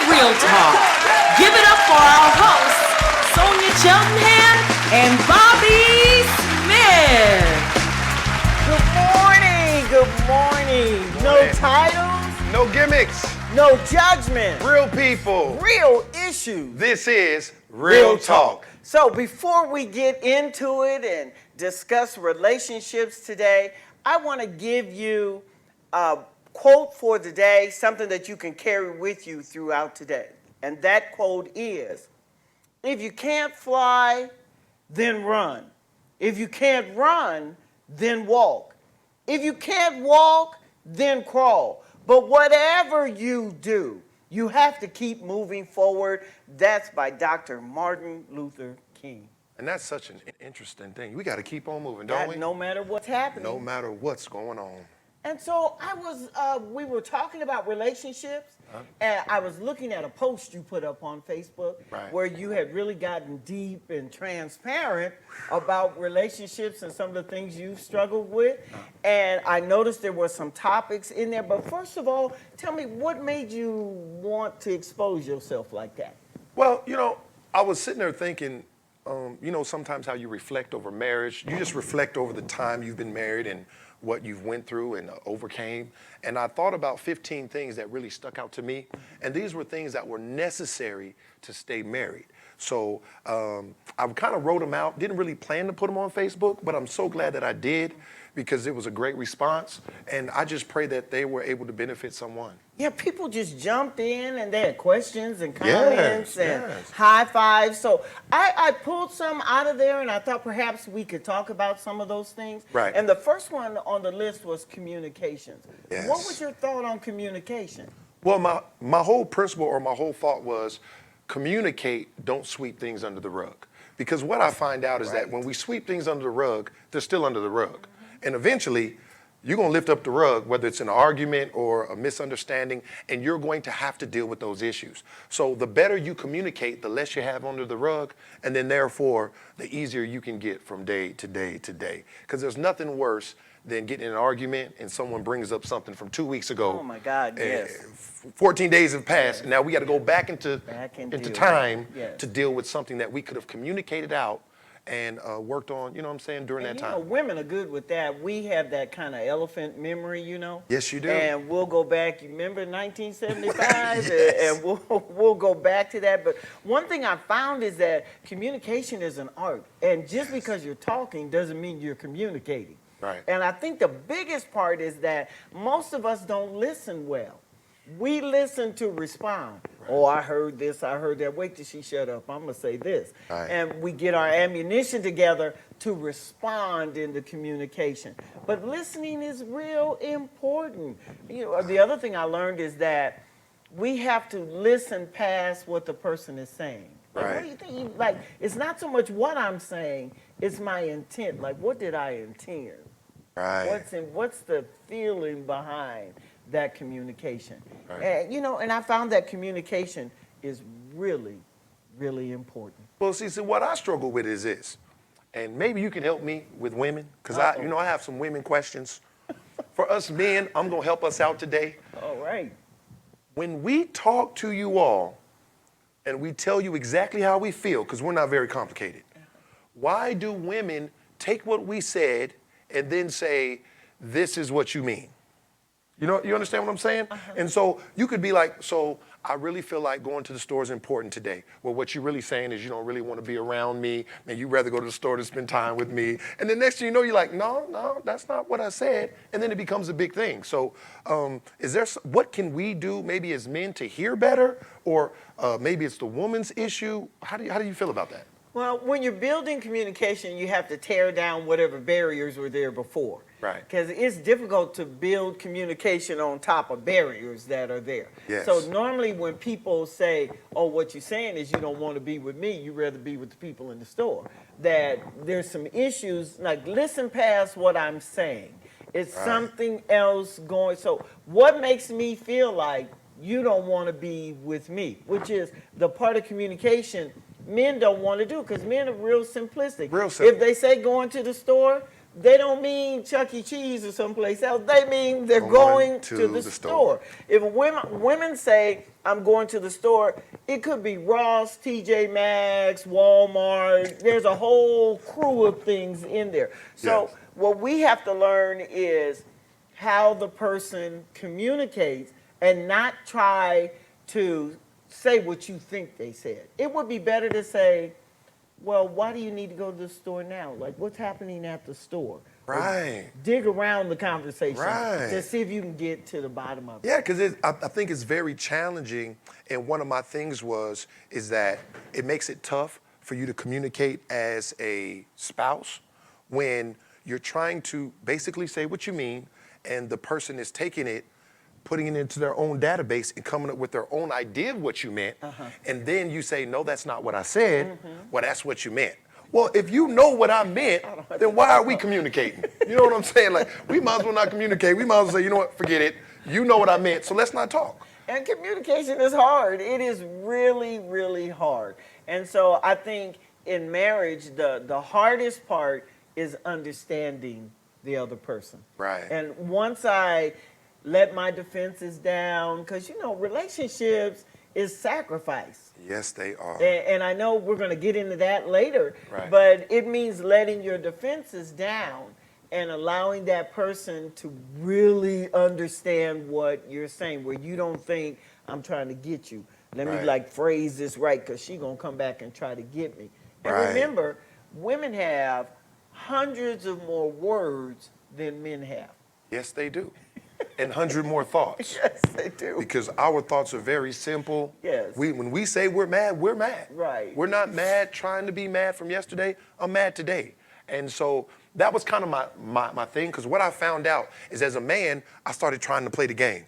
Real Talk. Give it up for our hosts, Sonia Cheltenham and Bobby Smith. Good morning. No titles. No gimmicks. No judgment. Real people. Real issues. This is Real Talk. So before we get into it and discuss relationships today, I want to give you a quote for the day, something that you can carry with you throughout today. And that quote is, if you can't fly, then run. If you can't run, then walk. If you can't walk, then crawl. But whatever you do, you have to keep moving forward. That's by Dr. Martin Luther King. And that's such an interesting thing. We got to keep on moving, don't we? No matter what's happening. No matter what's going on. And so we were talking about relationships, and I was looking at a post you put up on Facebook where you had really gotten deep and transparent about relationships and some of the things you've struggled with. And I noticed there were some topics in there. But first of all, tell me, what made you want to expose yourself like that? Well, I was sitting there thinking, sometimes how you reflect over marriage, you just reflect over the time you've been married and what you've went through and overcame. And I thought about 15 things that really stuck out to me. And these were things that were necessary to stay married. So I kind of wrote them out, didn't really plan to put them on Facebook, but I'm so glad that I did because it was a great response. And I just pray that they were able to benefit someone. Yeah, people just jumped in and they had questions and comments and high fives. So I pulled some out of there and I thought perhaps we could talk about some of those things. Right. And the first one on the list was communications. Yes. What was your thought on communication? Well, my whole principle or my whole thought was communicate, don't sweep things under the rug. Because what I find out is that when we sweep things under the rug, they're still under the rug. And eventually, you're going to lift up the rug, whether it's an argument or a misunderstanding, and you're going to have to deal with those issues. So the better you communicate, the less you have under the rug, and then therefore, the easier you can get from day to day to day. Because there's nothing worse than getting in an argument and someone brings up something from 2 weeks ago. Oh my God, yes. 14 days have passed, and now we got to go back into time Yes. to deal with something that we could have communicated out and worked on, during that time. Women are good with that. We have that kind of elephant memory, Yes, you do. And we'll go back, you remember 1975? Yes. And we'll go back to that. But one thing I found is that communication is an art. And just because you're talking doesn't mean you're communicating. Right. And I think the biggest part is that most of us don't listen well. We listen to respond. Right. Oh, I heard this, I heard that. Wait till she shut up. I'm going to say this. Right. And we get our ammunition together to respond in the communication. But listening is real important. The other thing I learned is that we have to listen past what the person is saying. Like, what do you think? Like, it's not so much what I'm saying, it's my intent. Like, what did I intend? Right. What's the feeling behind that communication? Right. And and I found that communication is really, really important. Well, see, what I struggle with is this, and maybe you can help me with women, because I have some women questions. For us men, I'm gonna help us out today. All right. When we talk to you all, and we tell you exactly how we feel, because we're not very complicated, why do women take what we said and then say, this is what you mean? You understand what I'm saying? And so you could be like, so I really feel like going to the store is important today. Well, what you're really saying is you don't really want to be around me, and you'd rather go to the store to spend time with me. And then next thing you know, you're like, no, that's not what I said. And then it becomes a big thing. So what can we do maybe as men to hear better? Or maybe it's the woman's issue? How do you feel about that? Well, when you're building communication, you have to tear down whatever barriers were there before. Right. Because it's difficult to build communication on top of barriers that are there. Yes. So normally when people say, oh, what you're saying is you don't want to be with me, you'd rather be with the people in the store, that there's some issues, like listen past what I'm saying. It's something else going. So what makes me feel like you don't want to be with me, which is the part of communication men don't want to do, because men are real simplistic. Real simple. If they say going to the store, they don't mean Chuck E. Cheese or someplace else. They mean they're Going going to to the the store. If women say, I'm going to the store, it could be Ross, TJ Maxx, Walmart. There's a whole crew of things in there. So Yes. what we have to learn is how the person communicates and not try to say what you think they said. It would be better to say, well, why do you need to go to the store now? Like, what's happening at the store? Right. Dig around the conversation Right. to see if you can get to the bottom of it. Yeah, because I think it's very challenging. And one of my things is that it makes it tough for you to communicate as a spouse when you're trying to basically say what you mean, and the person is taking it, putting it into their own database and coming up with their own idea of what you meant. And then you say, no, that's not what I said. Well, that's what you meant. Well, if you know what I meant, then why are we communicating? You know what I'm saying? Like, we might as well not communicate. We might as well say, you know what, forget it. You know what I meant, so let's not talk. And communication is hard. It is really, really hard. And so I think in marriage, the hardest part is understanding the other person. Right. And once I let my defenses down, because, relationships is sacrifice. Yes, they are. And I know we're going to get into that later, Right. but it means letting your defenses down and allowing that person to really understand what you're saying, where you don't think, I'm trying to get you. Let me Right. phrase this right, because she's going to come back and try to get me. And Right. remember, women have hundreds of more words than men have. Yes, they do. And 100 more thoughts. Yes, they do. Because our thoughts are very simple. Yes. When we say we're mad, we're mad. Right. We're not mad trying to be mad from yesterday. I'm mad today. And so that was kind of my thing, because what I found out is as a man, I started trying to play the game.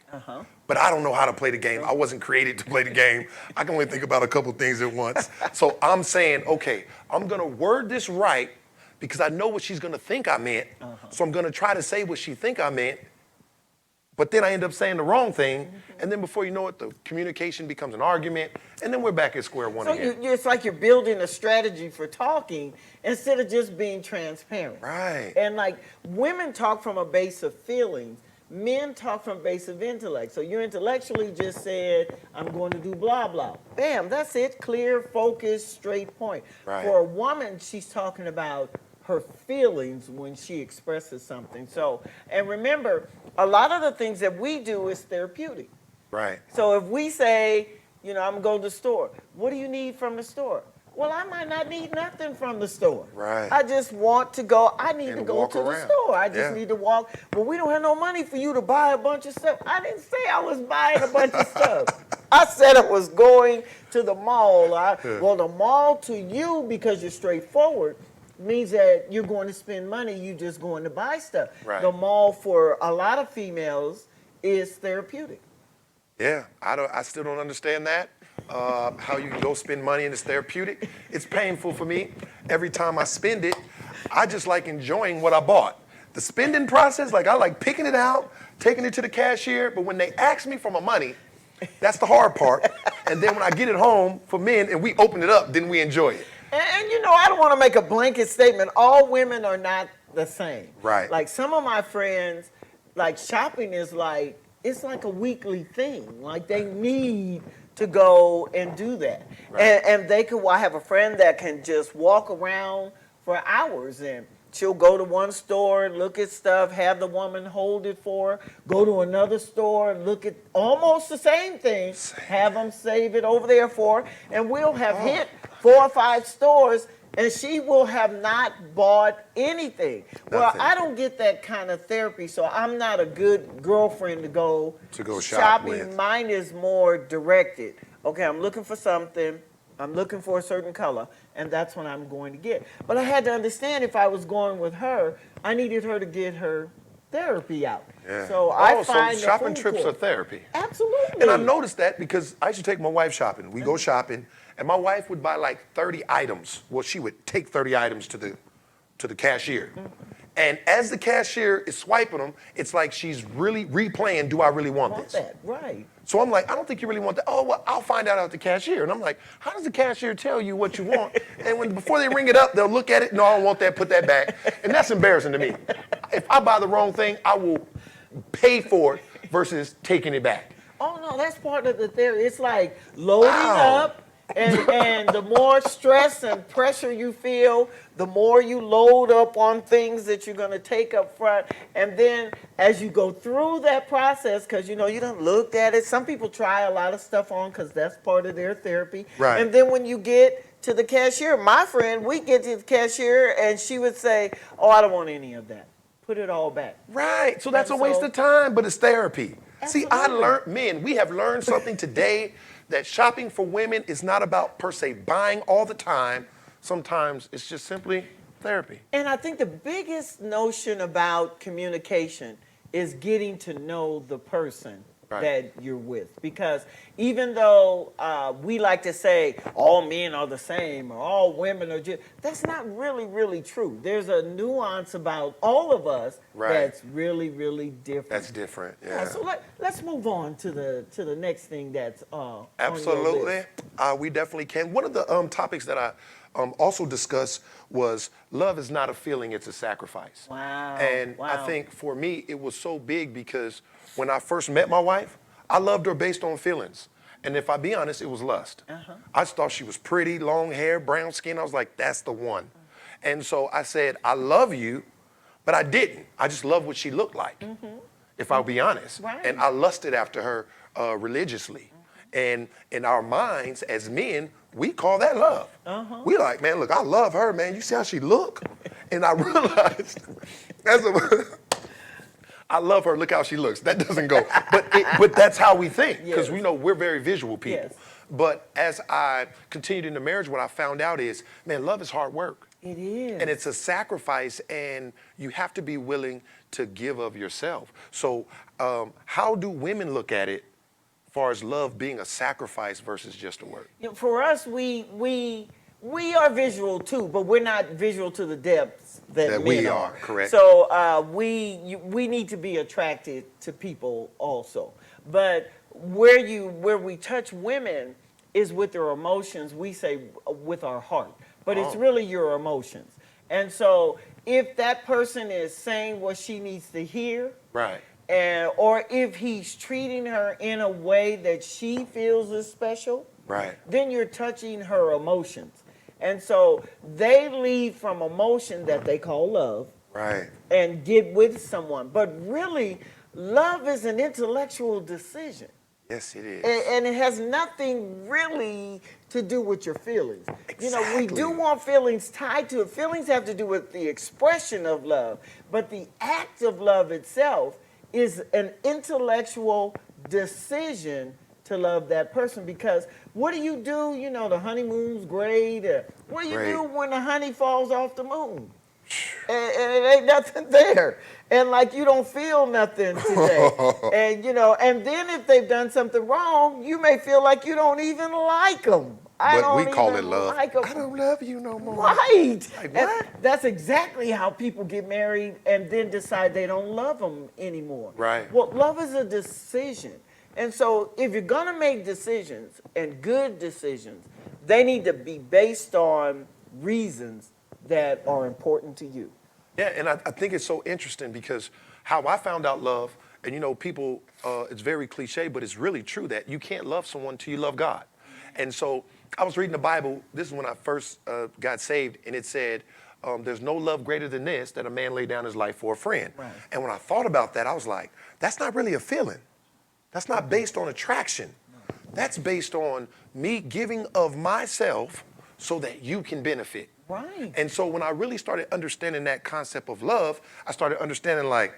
But I don't know how to play the game. I wasn't created to play the game. I can only think about a couple things at once. So I'm saying, okay, I'm going to word this right because I know what she's going to think I meant. So I'm going to try to say what she think I meant. But then I end up saying the wrong thing, and then before you know it, the communication becomes an argument, and then we're back at square one So again. it's like you're building a strategy for talking instead of just being transparent. Right. And women talk from a base of feelings. Men talk from a base of intellect. So you intellectually just said, I'm going to do blah, blah. Bam, that's it. Clear, focused, straight point. Right. For a woman, she's talking about her feelings when she expresses something. So, and remember, a lot of the things that we do is therapeutic. Right. So if we say, I'm going to go to the store, what do you need from the store? Well, I might not need nothing from the store. Right. I just want to go. I need And to go walk to the around. store. I just Yeah. need to walk. Well, we don't have no money for you to buy a bunch of stuff. I didn't say I was buying a bunch of stuff. I said I was going to the mall. Well, the mall to you, because you're straightforward, means that you're going to spend money. You just going to buy stuff. Right. The mall for a lot of females is therapeutic. Yeah, I still don't understand that. How you can go spend money and it's therapeutic. It's painful for me. Every time I spend it, I just like enjoying what I bought. The spending process, I like picking it out, taking it to the cashier, but when they ask me for my money, that's the hard part. And then when I get it home for men and we open it up, then we enjoy it. And I don't want to make a blanket statement. All women are not the same. Right. Like some of my friends, shopping is it's like a weekly thing. Like they need to go and do that. Right. And they could, I have a friend that can just walk around for hours and she'll go to one store, look at stuff, have the woman hold it for her, go to another store, look at almost the same thing, have them save it over there for her, and we'll have hit 4 or 5 stores and she will have not bought anything. Well, Nothing. I don't get that kind of therapy, so I'm not a good girlfriend to go shop shopping. with. Mine is more directed. Okay, I'm looking for something. I'm looking for a certain color, and that's what I'm going to get. But I had to understand if I was going with her, I needed her to get her therapy out. Yeah. So I so find the shopping food trips court. are therapy. Absolutely. And I noticed that because I used to take my wife shopping. We go shopping, and my wife would buy 30 items. Well, she would take 30 items to the cashier. And as the cashier is swiping them, it's like she's really replaying, do I really want this? that, right. So I'm like, I don't think you really want that. Oh, well, I'll find out at the cashier. And I'm like, how does the cashier tell you what you want? And before they ring it up, they'll look at it. No, I don't want that. Put that back. And that's embarrassing to me. If I buy the wrong thing, I will pay for it versus taking it back. Oh no, that's part of the theory. It's like loading Wow. up, and the more stress and pressure you feel, the more you load up on things that you're going to take up front. And then as you go through that process, because you know you done looked at it, some people try a lot of stuff on because that's part of their therapy. Right. And then when you get to the cashier, my friend, we get to the cashier and she would say, "Oh, I don't want any of that. Put it all back." Right. So that's And a waste so- of time, but it's therapy. See, I Absolutely. learned, men, we have learned something today that shopping for women is not about per se buying all the time. Sometimes it's just simply therapy. And I think the biggest notion about communication is getting to know the person Right. that you're with. Because even though we like to say all men are the same or all women are just, that's not really, really true. There's a nuance about all of us Right. that's really, really different. That's different. Yeah, Yeah. so let's move on to the next thing that's on your Absolutely. list. We definitely can. One of the topics that I also discussed was love is not a feeling, it's a sacrifice. Wow. And I Wow. think for me, it was so big because when I first met my wife, I loved her based on feelings. And if I be honest, it was lust. I just thought she was pretty, long hair, brown skin. I was like, that's the one. And so I said, I love you, but I didn't. I just loved what she looked like, if I'll be honest. Right. And I lusted after her religiously. And in our minds as men, we call that love. We like, man, look, I love her, man. You see how she look? And I realized, I love her. Look how she looks. That doesn't go. But that's how we think because Yes. we know we're very visual people. Yes. But as I continued in the marriage, what I found out is, man, love is hard work. It is. And it's a sacrifice, and you have to be willing to give of yourself. So how do women look at it as far as love being a sacrifice versus just a work? You know, for us, we are visual too, but we're not visual to the depths that That men we are, correct. So we need to be attracted to people also. But where we touch women is with their emotions. We say with our heart, but it's Oh. really your emotions. And so if that person is saying what she needs to hear, Right. or if he's treating her in a way that she feels is special, Right. then you're touching her emotions. And so they leave from emotion that they call love Right. and get with someone. But really, love is an intellectual decision. Yes, it is. And it has nothing really to do with your feelings. You know, we do Exactly. want feelings tied to it. Feelings have to do with the expression of love, but the act of love itself is an intellectual decision to love that person. Because what do? You know, the honeymoon's great. What do you Great. do when the honey falls off the moon? And it ain't nothing there. And like you don't feel nothing today. And you know, and then if they've done something wrong, you may feel like you don't even like them. But we call it love. Like 'em. I don't love you no more. Right. Like, And what? that's exactly how people get married and then decide they don't love them anymore. Right. Well, love is a decision. And so if you're going to make decisions and good decisions, they need to be based on reasons that are important to you. Yeah, and I think it's so interesting because how I found out love, and you know, people, it's very cliche, but it's really true that you can't love someone till you love God. And so I was reading the Bible. This is when I first got saved, and it said, there's no love greater than this, that a man lay down his life for a friend. Right. And when I thought about that, I was like, that's not really a feeling. That's not based on attraction. That's based on me giving of myself so that you can benefit. Right. And so when I really started understanding that concept of love, I started understanding like,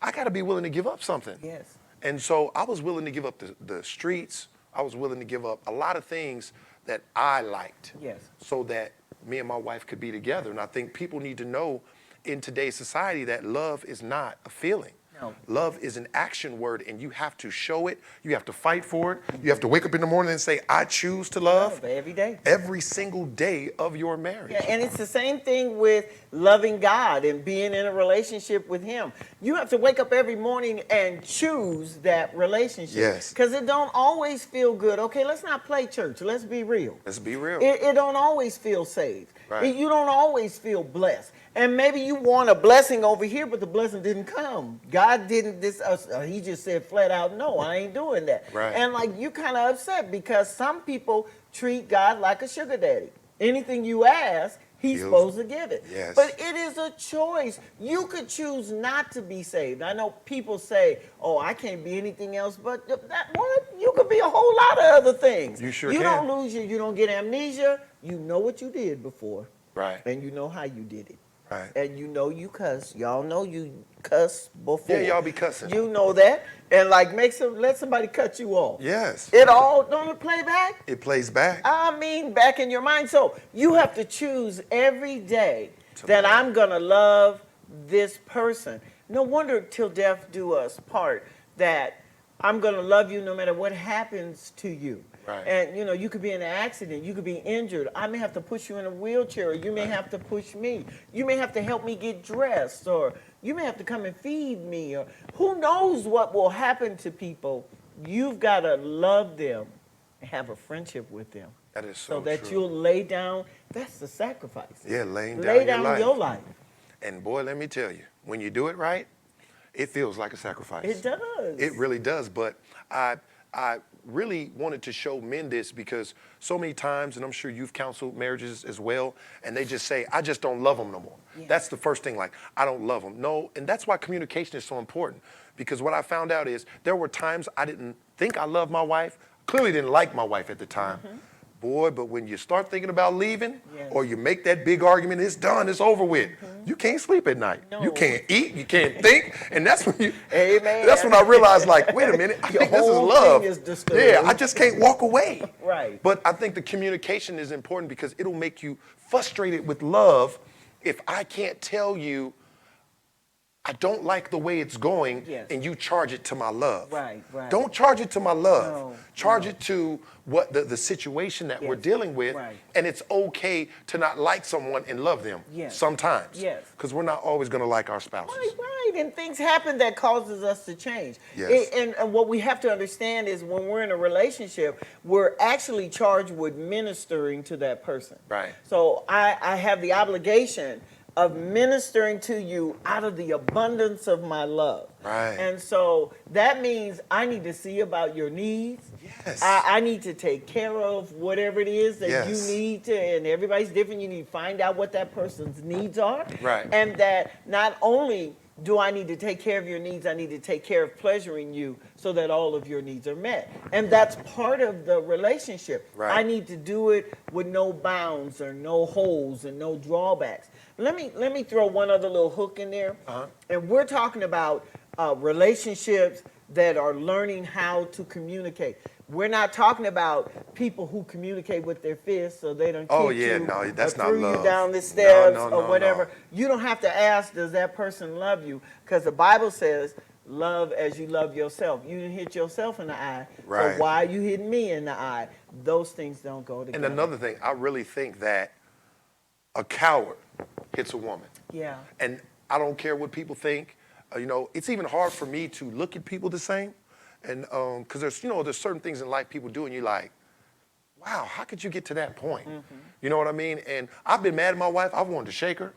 I got to be willing to give up something. Yes. And so I was willing to give up the streets. I was willing to give up a lot of things that I liked. Yes. So that me and my wife could be together. And I think people need to know in today's society that love is not a feeling. No. Love is an action word, and you have to show it. You have to fight for it. You have to wake up in the morning and say, I choose to love Every day. every single day of your marriage. Yeah, and it's the same thing with loving God and being in a relationship with Him. You have to wake up every morning and choose that relationship. Yes. Because it don't always feel good. Okay, let's not play church. Let's be real. Let's be real. It don't always feel saved. Right. You don't always feel blessed. And maybe you want a blessing over here, but the blessing didn't come. God didn't, He just said flat out, no, I ain't doing that. Right. And like you kind of upset because some people treat God like a sugar daddy. Anything you ask, He's supposed to give it. Yes. But it is a choice. You could choose not to be saved. I know people say, oh, I can't be anything else but that. What? You could be a whole lot of other things. You sure You can. don't lose you don't get amnesia. You know what you did before. Right. And you know how you did it. Right. And you know you cuss. Y'all know you cuss before. Yeah, y'all be cussing. You know that. And like let somebody cut you off. Yes. It all don't play back? It plays back. I mean, back in your mind. So you have to choose every day that I'm going to love this person. No wonder till death do us part that I'm going to love you no matter what happens to you. Right. And, you know, you could be in an accident. You could be injured. I may have to push you in a wheelchair, or you may have to push me. You may have to help me get dressed, or you may have to come and feed me, or who knows what will happen to people. You've got to love them and have a friendship with them. That is so that true. you'll lay down. That's the sacrifice. Yeah, laying down, lay down your life. your life. And boy, let me tell you, when you do it right, it feels like a sacrifice. It does. It really does. But I really wanted to show men this because so many times, and I'm sure you've counseled marriages as well, and they just say, I just don't love them no more. Yeah. That's the first thing, like, I don't love them. No, and that's why communication is so important. Because what I found out is there were times I didn't think I loved my wife, clearly didn't like my wife at the time. Mm-hmm. Boy, but when you start thinking about leaving, Yes. or you make that big argument, it's done, it's over with. You can't sleep at night. No. You can't eat, you can't think, and that's when Amen. that's when I realized, like, wait a minute, I Your think this is whole love. thing is disturbed. Yeah, I just can't walk away. Right. But I think the communication is important because it'll make you frustrated with love if I can't tell you I don't like the way it's going, Yes. and you charge it to my love. Right, right. Don't charge it to my love. No, charge it to what the situation that we're Yes, dealing with. right. And it's okay to not like someone and love them. Yes. Sometimes. Yes. Because we're not always going to like our spouses. Right, and things happen that causes us to change. Yes. And what we have to understand is when we're in a relationship, we're actually charged with ministering to that person. Right. So I have the obligation of ministering to you out of the abundance of my love. Right. And so that means I need to see about your needs. Yes. I need to take care of whatever it is that Yes. you need to, and everybody's different. You need to find out what that person's needs are. Right. And that not only do I need to take care of your needs, I need to take care of pleasuring you so that all of your needs are met. And that's part of the relationship. Right. I need to do it with no bounds or no holes and no drawbacks. Let me throw one other little hook in there. Uh-huh. And we're talking about relationships that are learning how to communicate. We're not talking about people who communicate with their fists so they don't Oh, kick yeah, you no, that's or not threw love. you down the steps No, or whatever. no. You don't have to ask, does that person love you? Because the Bible says, love as you love yourself. You didn't hit yourself in the eye. Right. So why are you hitting me in the eye? Those things don't go together. And another thing, I really think that a coward hits a woman. Yeah. And I don't care what people think. It's even hard for me to look at people the same. And because there's certain things in life people do and you're like, wow, how could you get to that point? Mm-hmm. You know what I mean? And I've been mad at my wife. I've wanted to shake her.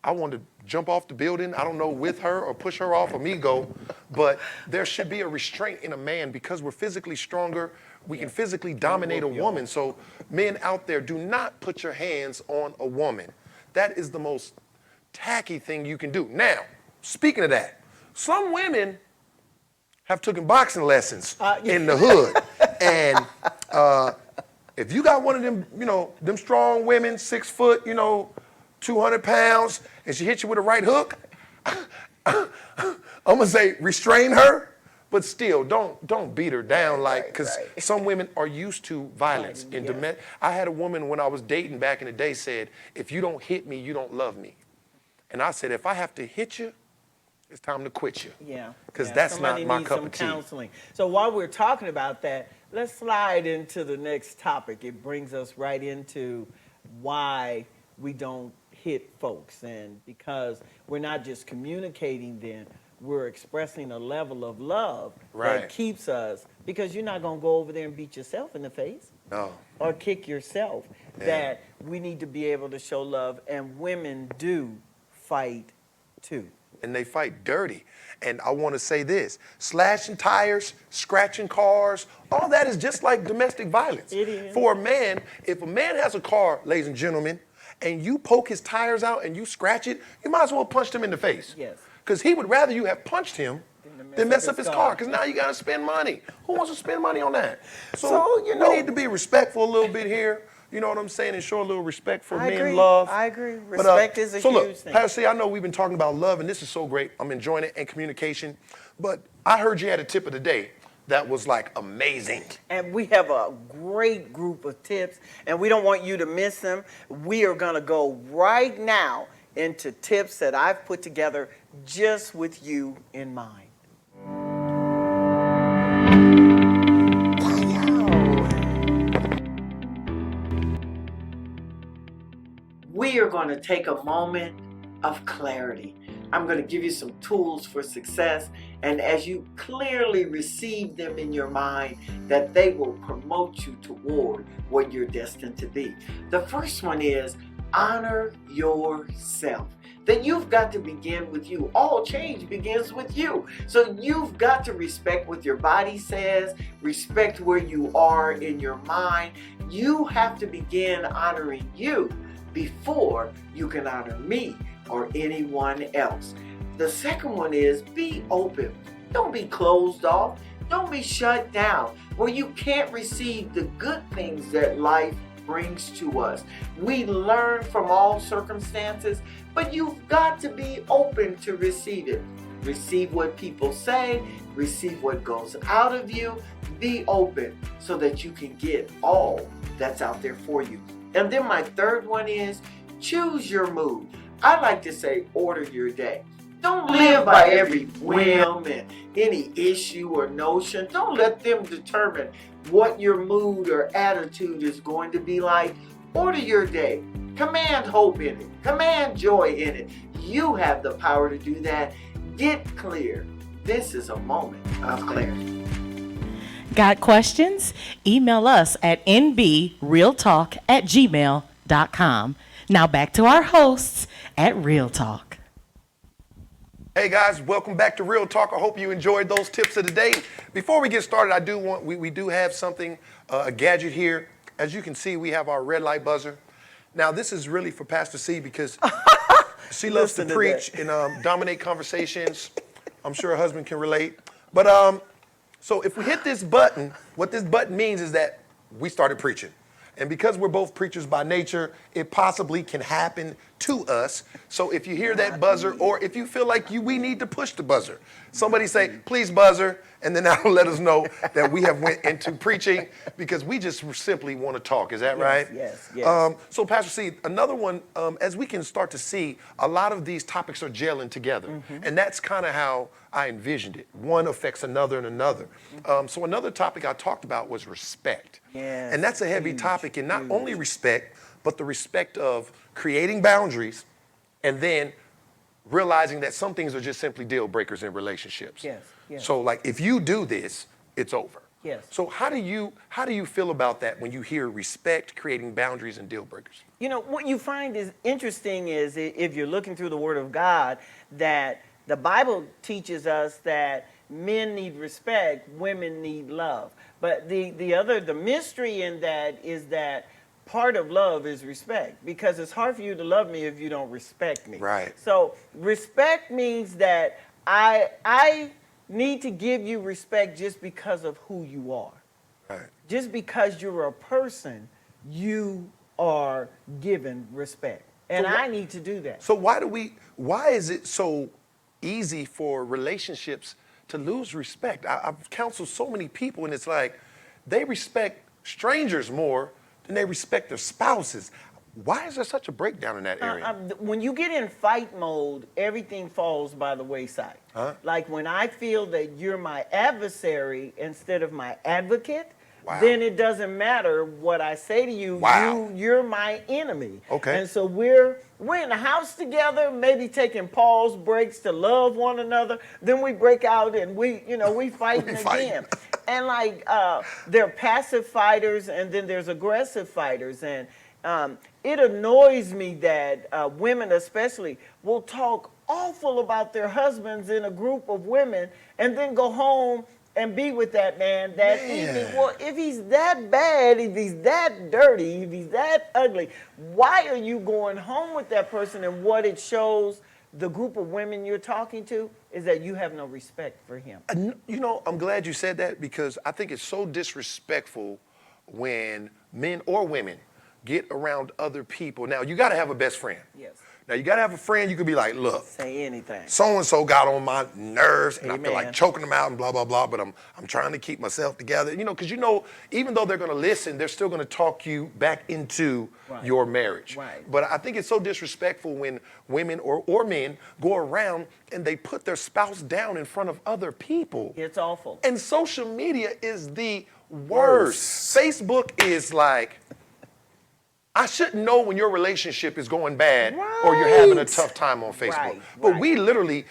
I wanted to jump off the building, I don't know, with her or push her off or me go. But there should be a restraint in a man because we're physically stronger. We can physically dominate a woman. So men out there, do not put your hands on a woman. That is the most tacky thing you can do. Now, speaking of that, some women have taken boxing lessons in the hood. And if you got one of them, them strong women, 6 foot, 200 pounds, and she hits you with a right hook, I'm gonna say restrain her, but still don't beat her down because some women are used to violence. I had a woman when I was dating back in the day said, if you don't hit me, you don't love me. And I said, if I have to hit you, It's time to quit you. Yeah. Because yeah, that's somebody not my needs cup some of tea. counseling. So while we're talking about that, let's slide into the next topic. It brings us right into why we don't hit folks. And because we're not just communicating then, we're expressing a level of love Right. that keeps us, because you're not going to go over there and beat yourself in the face No. or kick yourself. Yeah. That we need to be able to show love, and women do fight too. And they fight dirty. And I want to say this, slashing tires, scratching cars, all that is just like domestic violence. It is. For a man, if a man has a car, ladies and gentlemen, and you poke his tires out and you scratch it, you might as well punch him in the face. Yes. Because he would rather you have punched him than mess up his car. Because now you got to spend money. Who wants to spend money on that? So, you know- we need to be respectful a little bit here. You know what I'm saying? And show a little respect for I men agree. love. I agree. But, Respect is a so huge look, thing. Pastor C, I know we've been talking about love, and this is so great. I'm enjoying it, and communication. But I heard you had a tip of the day that was like amazing. And we have a great group of tips, and we don't want you to miss them. We are going to go right now into tips that I've put together just with you in mind. We are going to take a moment of clarity. I'm going to give you some tools for success, and as you clearly receive them in your mind, that they will promote you toward what you're destined to be. The first one is honor yourself. That you've got to begin with you. All change begins with you. So you've got to respect what your body says, respect where you are in your mind. You have to begin honoring you before you can honor me or anyone else. The second one is be open. Don't be closed off. Don't be shut down where you can't receive the good things that life brings to us. We learn from all circumstances, but you've got to be open to receive it. Receive what people say, receive what goes out of you. Be open so that you can get all that's out there for you. And then my third one is choose your mood. I like to say order your day. Don't live by every whim and any issue or notion. Don't let them determine what your mood or attitude is going to be like. Order your day. Command hope in it. Command joy in it. You have the power to do that. Get clear. This is a moment of clarity. Got questions? Email us at nbrealtalk@gmail.com. Now back to our hosts at Real Talk. Hey guys, welcome back to Real Talk. I hope you enjoyed those tips of the day. Before we get started, we do have something, a gadget here. As you can see, we have our red light buzzer. Now this is really for Pastor C because she loves to Listen to preach that. and dominate conversations. I'm sure her husband can relate. But so if we hit this button, what this button means is that we started preaching. And because we're both preachers by nature, it possibly can happen to us. So if you hear that buzzer, or if you feel like we need to push the buzzer, somebody say, please buzzer, and then that'll let us know that we have went into preaching, because we just simply want to talk. Is that right? Yes, yes. So Pastor C, another one, as we can start to see, a lot of these topics are gelling together. And that's kind of how I envisioned it. One affects another and another. So another topic I talked about was respect. Yes, And that's a heavy huge, topic, and not huge. only respect, but the respect of creating boundaries and then realizing that some things are just simply deal breakers in relationships. Yes, yes. So like if you do this, it's over. Yes. So how do you feel about that when you hear respect, creating boundaries, and deal breakers? You know, what you find is interesting is if you're looking through the Word of God, that the Bible teaches us that men need respect, women need love. But the mystery in that is that part of love is respect, because it's hard for you to love me if you don't respect me. Right. So respect means that I need to give you respect just because of who you are. Right. Just because you're a person, you are given respect. And So I need to do that. So why is it so easy for relationships to lose respect? I've counseled so many people, and it's like they respect strangers more than they respect their spouses. Why is there such a breakdown in that area? When you get in fight mode, everything falls by the wayside. Huh? Like when I feel that you're my adversary instead of my advocate, Wow. then it doesn't matter what I say to you. Wow. You're my enemy. Okay. And so we're in the house together, maybe taking pause breaks to love one another. Then we break out and we fighting again. And like there are passive fighters and then there's aggressive fighters. And it annoys me that women especially will talk awful about their husbands in a group of women and then go home and be with that man that evening. Well, if he's that bad, if he's that dirty, if he's that ugly, why are you going home with that person? And what it shows the group of women you're talking to is that you have no respect for him. You know, I'm glad you said that because I think it's so disrespectful when men or women get around other people. Now, you got to have a best friend. Yes. Now, you got to have a friend you could be like, look, Say anything. so-and-so got on my nerves and I feel Amen. like choking them out and blah, blah, blah, but I'm trying to keep myself together. You know, because even though they're going to listen, they're still going to talk you back into your marriage. Right. But I think it's so disrespectful when women or men go around and they put their spouse down in front of other people. It's awful. And social media is the worst. Facebook is like, I shouldn't know when your relationship is going bad or you're having a tough time on Facebook. Right, But right. we literally,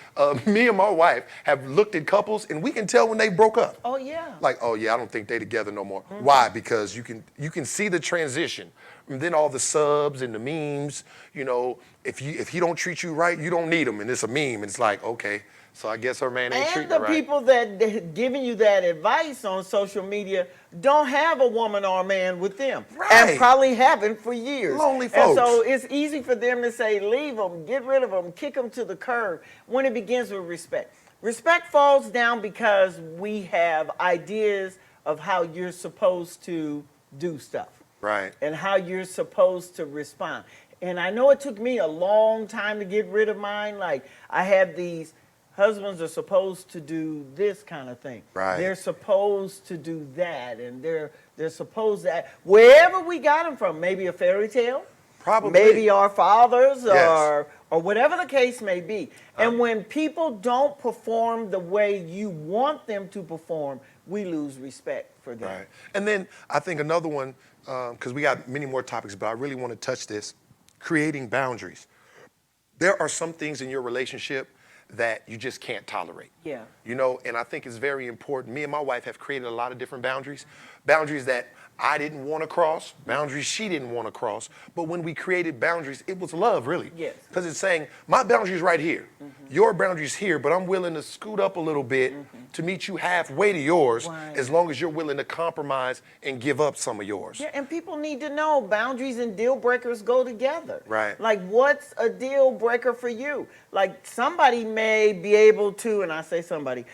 me and my wife have looked at couples and we can tell when they broke up. Oh, yeah. Like, oh yeah, I don't think they're together no more. Why? Because you can see the transition. And then all the subs and the memes, you know, if he don't treat you right, you don't need him. And it's a meme. And it's like, okay, so I guess her man ain't treating And the her right. people that giving you that advice on social media don't have a woman or a man with them. Right. And probably haven't for years. Lonely And folks. so it's easy for them to say, leave them, get rid of them, kick them to the curb when it begins with respect. Respect falls down because we have ideas of how you're supposed to do stuff. Right. And how you're supposed to respond. And I know it took me a long time to get rid of mine. Like I had these husbands are supposed to do this kind of thing. Right. They're supposed to do that, and they're supposed to wherever we got them from. Maybe a fairy tale. Probably. Maybe our fathers Yes. or whatever the case may be. And when people don't perform the way you want them to perform, we lose respect for them. Right. And then I think another one, because we got many more topics, but I really want to touch this, creating boundaries. There are some things in your relationship that you just can't tolerate. Yeah. You know, and I think it's very important. Me and my wife have created a lot of different boundaries. Boundaries that I didn't want to cross, boundaries she didn't want to cross. But when we created boundaries, it was love, really. Yes. Because it's saying, my boundary's right here. Your boundary's here, but I'm willing to scoot up a little bit to meet you halfway to yours, Right. as long as you're willing to compromise and give up some of yours. Yeah, and people need to know boundaries and deal breakers go together. Right. Like, what's a deal breaker for you? Like, somebody may be able to, and I say somebody,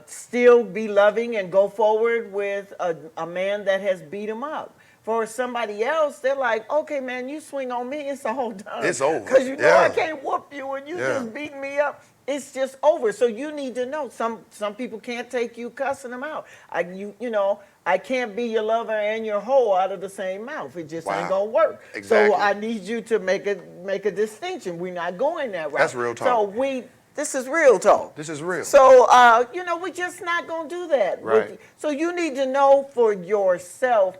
still be loving and go forward with a man that has beat him up. For somebody else, they're like, okay, man, you swing on me, it's all done. It's over. Because you know Yeah. I can't whoop you and you Yeah. just beating me up. It's just over. So you need to know. Some people can't take you cussing them out. I can't be your lover and your hoe out of the same mouth. It just ain't Wow. gonna work. Exactly. So I need you to make a distinction. We're not going that route. That's real talk. So this is real talk. This is real. So we're just not gonna do that. Right. So you need to know for yourself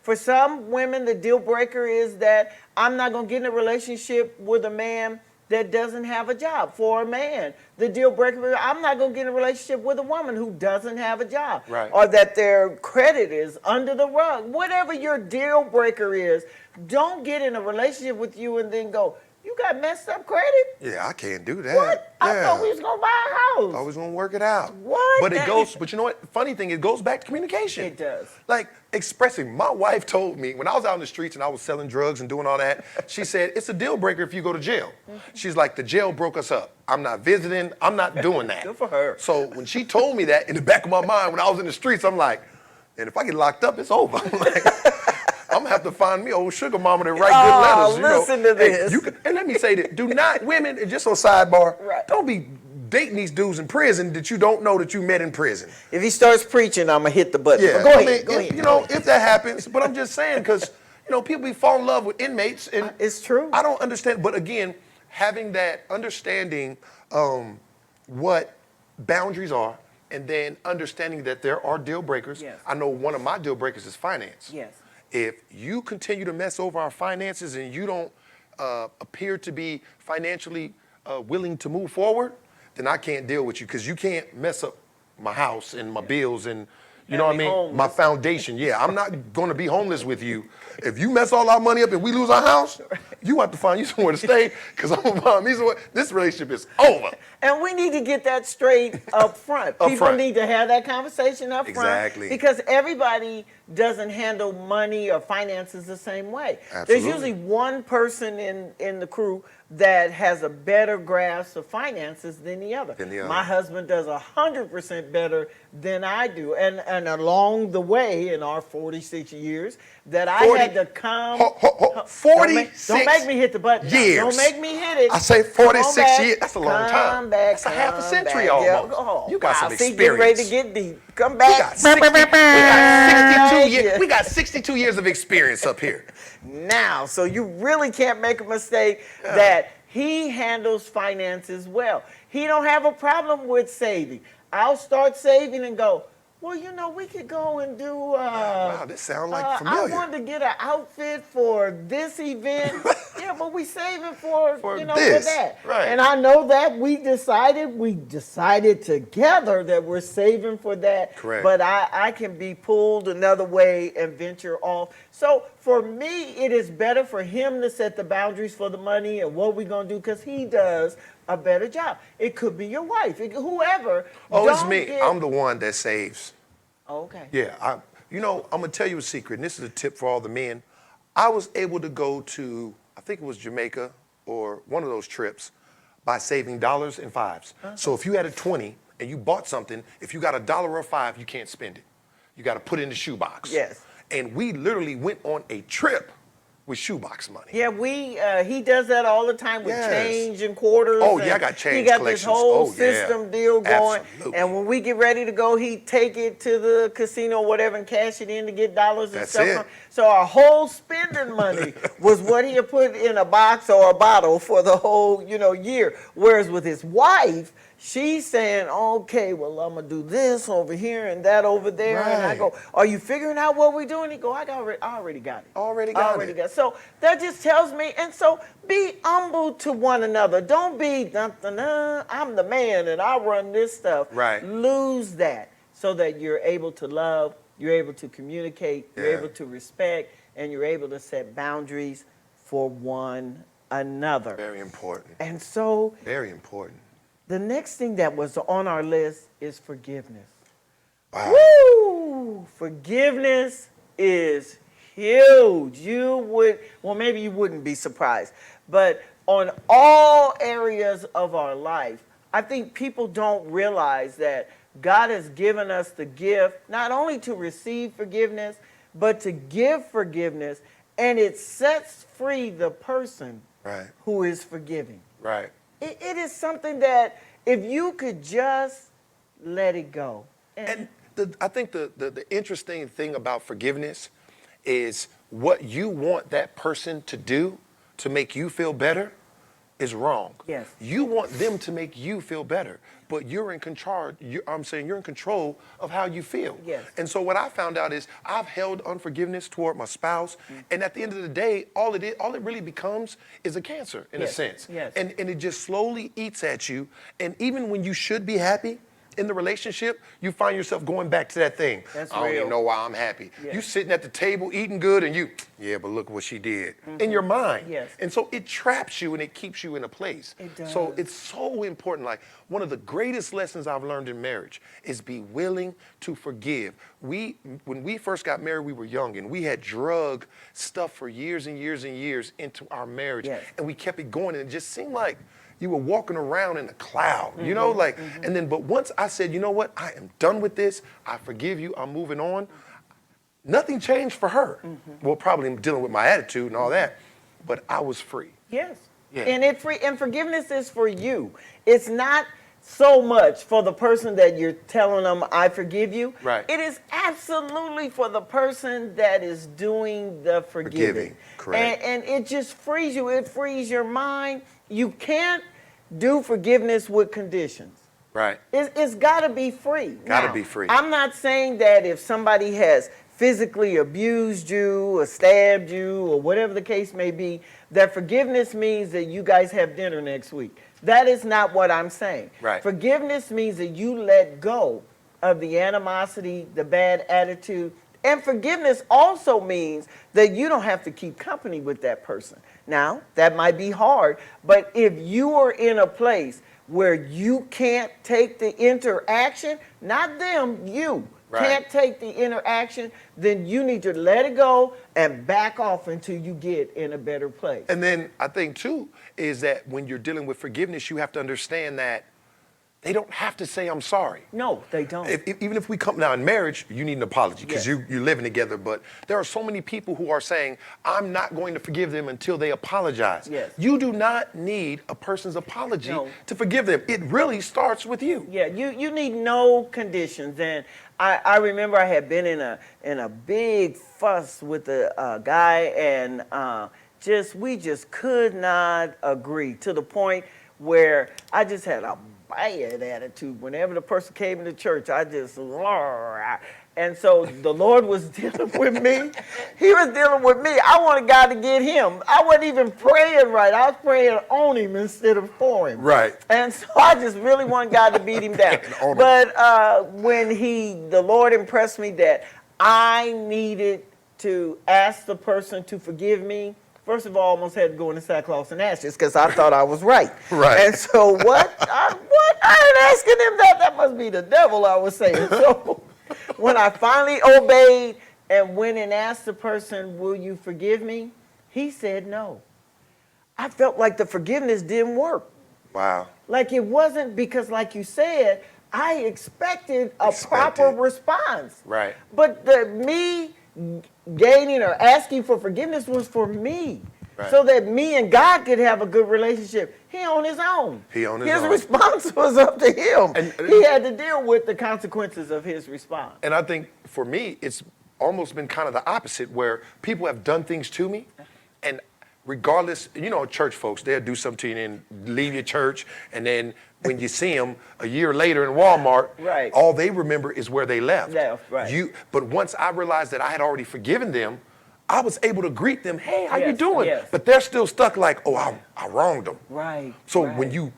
for some women the deal breaker is that I'm not gonna get in a relationship with a man that doesn't have a job. For a man, the deal breaker, I'm not going to get in a relationship with a woman who doesn't have a job. Right. Or that their credit is under the rug. Whatever your deal breaker is, don't get in a relationship with you and then go, you got messed up credit? Yeah, I can't do that. What? I Yeah. thought we was going to buy a house. I was gonna work it out. What? But you know what? Funny thing, it goes back to communication. It does. Like expressing. My wife told me when I was out in the streets and I was selling drugs and doing all that, she said, it's a deal breaker if you go to jail. She's like, the jail broke us up. I'm not visiting, I'm not doing that. Good for her. So when she told me that, in the back of my mind, when I was in the streets, I'm like, and if I get locked up, it's over. I'm gonna have to find me old sugar mama to write good letters. You listen know. to this. And let me say that, do not, women, and just on sidebar, Right. don't be dating these dudes in prison that you don't know that you met in prison. If he starts preaching, I'm going to hit the button. Yeah, But go I ahead. mean, if that happens, but I'm just saying, because, people fall in love with inmates, and It's true. I don't understand. But again, having that understanding what boundaries are, and then understanding that there are deal breakers. Yes. I know one of my deal breakers is finance. Yes. If you continue to mess over our finances and you don't appear to be financially willing to move forward, then I can't deal with you, because you can't mess up my house and my bills and you know what I be mean? homeless. My foundation. Yeah, I'm not going to be homeless with you. If you mess all our money up and we lose our house, you have to find you somewhere to stay, because I'm going to find me somewhere. This relationship is over. And we need to get that straight up front. Up People front. need to have that conversation up front. Exactly. Because everybody doesn't handle money or finances the same way. Absolutely. There's usually one person in the crew that has a better grasp of finances than the other. My husband does 100% better than I do. And along the way, in our 46 years, that I had to come. 46 Don't make me hit the button. years. Don't make me hit it. I say Come on 46 back. years. That's a long time. Come back. That's a half a come century back. almost. Yeah. Oh, You got some wow. See, get ready to experience. get deep. Come back. We got 62 years of experience up here. Now, so you really can't make a mistake that he handles finances well. He don't have a problem with saving. I'll start saving and go, well, we could go and do. Wow, this sounds like I familiar. wanted to get an outfit for this event. Yeah, but we saving for For for this, that. right. And I know that we decided together that we're saving for that. Correct. But I can be pulled another way and venture off. So for me, it is better for him to set the boundaries for the money and what we're gonna do, because he does a better job. It could be your wife, whoever. Oh, it's Don't me. get- I'm the one that saves. Okay. Yeah, I'm gonna tell you a secret, and this is a tip for all the men. I was able to go to, I think it was Jamaica or one of those trips, by saving dollars and fives. So if you had a 20 and you bought something, if you got $1 or a 5, you can't spend it. You got to put it in the shoebox. Yes. And we literally went on a trip with shoebox money. Yeah, he does that all the time with Yes. change and quarters. Oh, yeah, and I got change He got collections. this whole Oh, yeah. system deal going. Absolutely. And when we get ready to go, he take it to the casino or whatever and cash it in to get dollars and That's stuff. it. So our whole spending money was what he had put in a box or a bottle for the whole, year. Whereas with his wife, she's saying, okay, well, I'm going to do this over here and that over there. And I Right. go, are you figuring out what we're doing? He go, I already got it. Already got it. So that just tells me, and so be humble to one another. Don't be, dun, dun, dun, I'm the man and I run this stuff. Right. Lose that so that you're able to love, you're able to communicate, you're Yeah. able to respect, and you're able to set boundaries for one another. Very important. And so Very important. the next thing that was on our list is forgiveness. Wow. Woo! Forgiveness is huge. Maybe you wouldn't be surprised, but on all areas of our life, I think people don't realize that God has given us the gift not only to receive forgiveness, but to give forgiveness, and it sets free the person Right. who is forgiving. Right. It is something that if you could just let it go. And I think the interesting thing about forgiveness is what you want that person to do to make you feel better is wrong. Yes. You want them to make you feel better, but you're in control. You're in control of how you feel. Yes. And so what I found out is I've held unforgiveness toward my spouse, and at the end of the day, all it really becomes is a cancer in a Yes. sense. Yes. And it just slowly eats at you. And even when you should be happy in the relationship, you find yourself going back to that thing. That's I don't real. even know why I'm happy. Yeah. You sitting at the table eating good and but look what she did in your mind. Yes. And so it traps you and it keeps you in a place. It does. So it's so important. Like one of the greatest lessons I've learned in marriage is be willing to forgive. When we first got married, we were young and we had drug stuff for years and years and years into our marriage. Yes. And we kept it going and it just seemed like you were walking around in a cloud, and then, but once I said, you know what, I am done with this, I forgive you, I'm moving on, nothing changed for her. Well, probably dealing with my attitude and all that, but I was free. Yes. Yeah. And forgiveness is for you. It's not so much for the person that you're telling them, I forgive you. Right. It is absolutely for the person that is doing the forgiving. Correct. And it just frees you. It frees your mind. You can't do forgiveness with conditions. Right. It's got to be free. Gotta Now, be free. I'm not saying that if somebody has physically abused you or stabbed you or whatever the case may be, that forgiveness means that you guys have dinner next week. That is not what I'm saying. Right. Forgiveness means that you let go of the animosity, the bad attitude. And forgiveness also means that you don't have to keep company with that person. Now, that might be hard, but if you are in a place where you can't take the interaction, not them, you can't take the interaction, then you need to let it go and back off until you get in a better place. And then I think too is that when you're dealing with forgiveness, you have to understand that they don't have to say I'm sorry. No, they don't. Even if we come now in marriage, you need an apology because Yes. you're living together. But there are so many people who are saying, I'm not going to forgive them until they apologize. Yes. You do not need a person's apology No. to forgive them. It really starts with you. Yeah, you need no conditions. And I remember I had been in a big fuss with a guy, and we just could not agree to the point where I just had a bad attitude. Whenever the person came into church, I just, and so the Lord was dealing with me. He was dealing with me. I wanted God to get him. I wasn't even praying right. I was praying on him instead of for him. Right. And so I just really want God to beat him down. On him. But when the Lord impressed me that I needed to ask the person to forgive me, first of all, I almost had to go into sackcloth and ashes because I thought I was right. Right. And so what? I ain't asking him that. That must be the devil, I was saying. So when I finally obeyed and went and asked the person, will you forgive me? He said no. I felt like the forgiveness didn't work. Wow. Like it wasn't, because like you said, I expected a proper response. Right. But me gaining or asking for forgiveness was for me. Right. So that me and God could have a good relationship. He on his own. He on his own. His response was up to him. And he had to deal with the consequences of his response. And I think for me, it's almost been kind of the opposite, where people have done things to me, and regardless, church folks, they'll do something to you and then leave your church, and then when you see them a year later in Walmart, Right. all they remember is where they left. Right. But once I realized that I had already forgiven them, I was able to greet them, hey, how you doing? Yes. But they're still stuck like, oh, I wronged them. Right. So right. when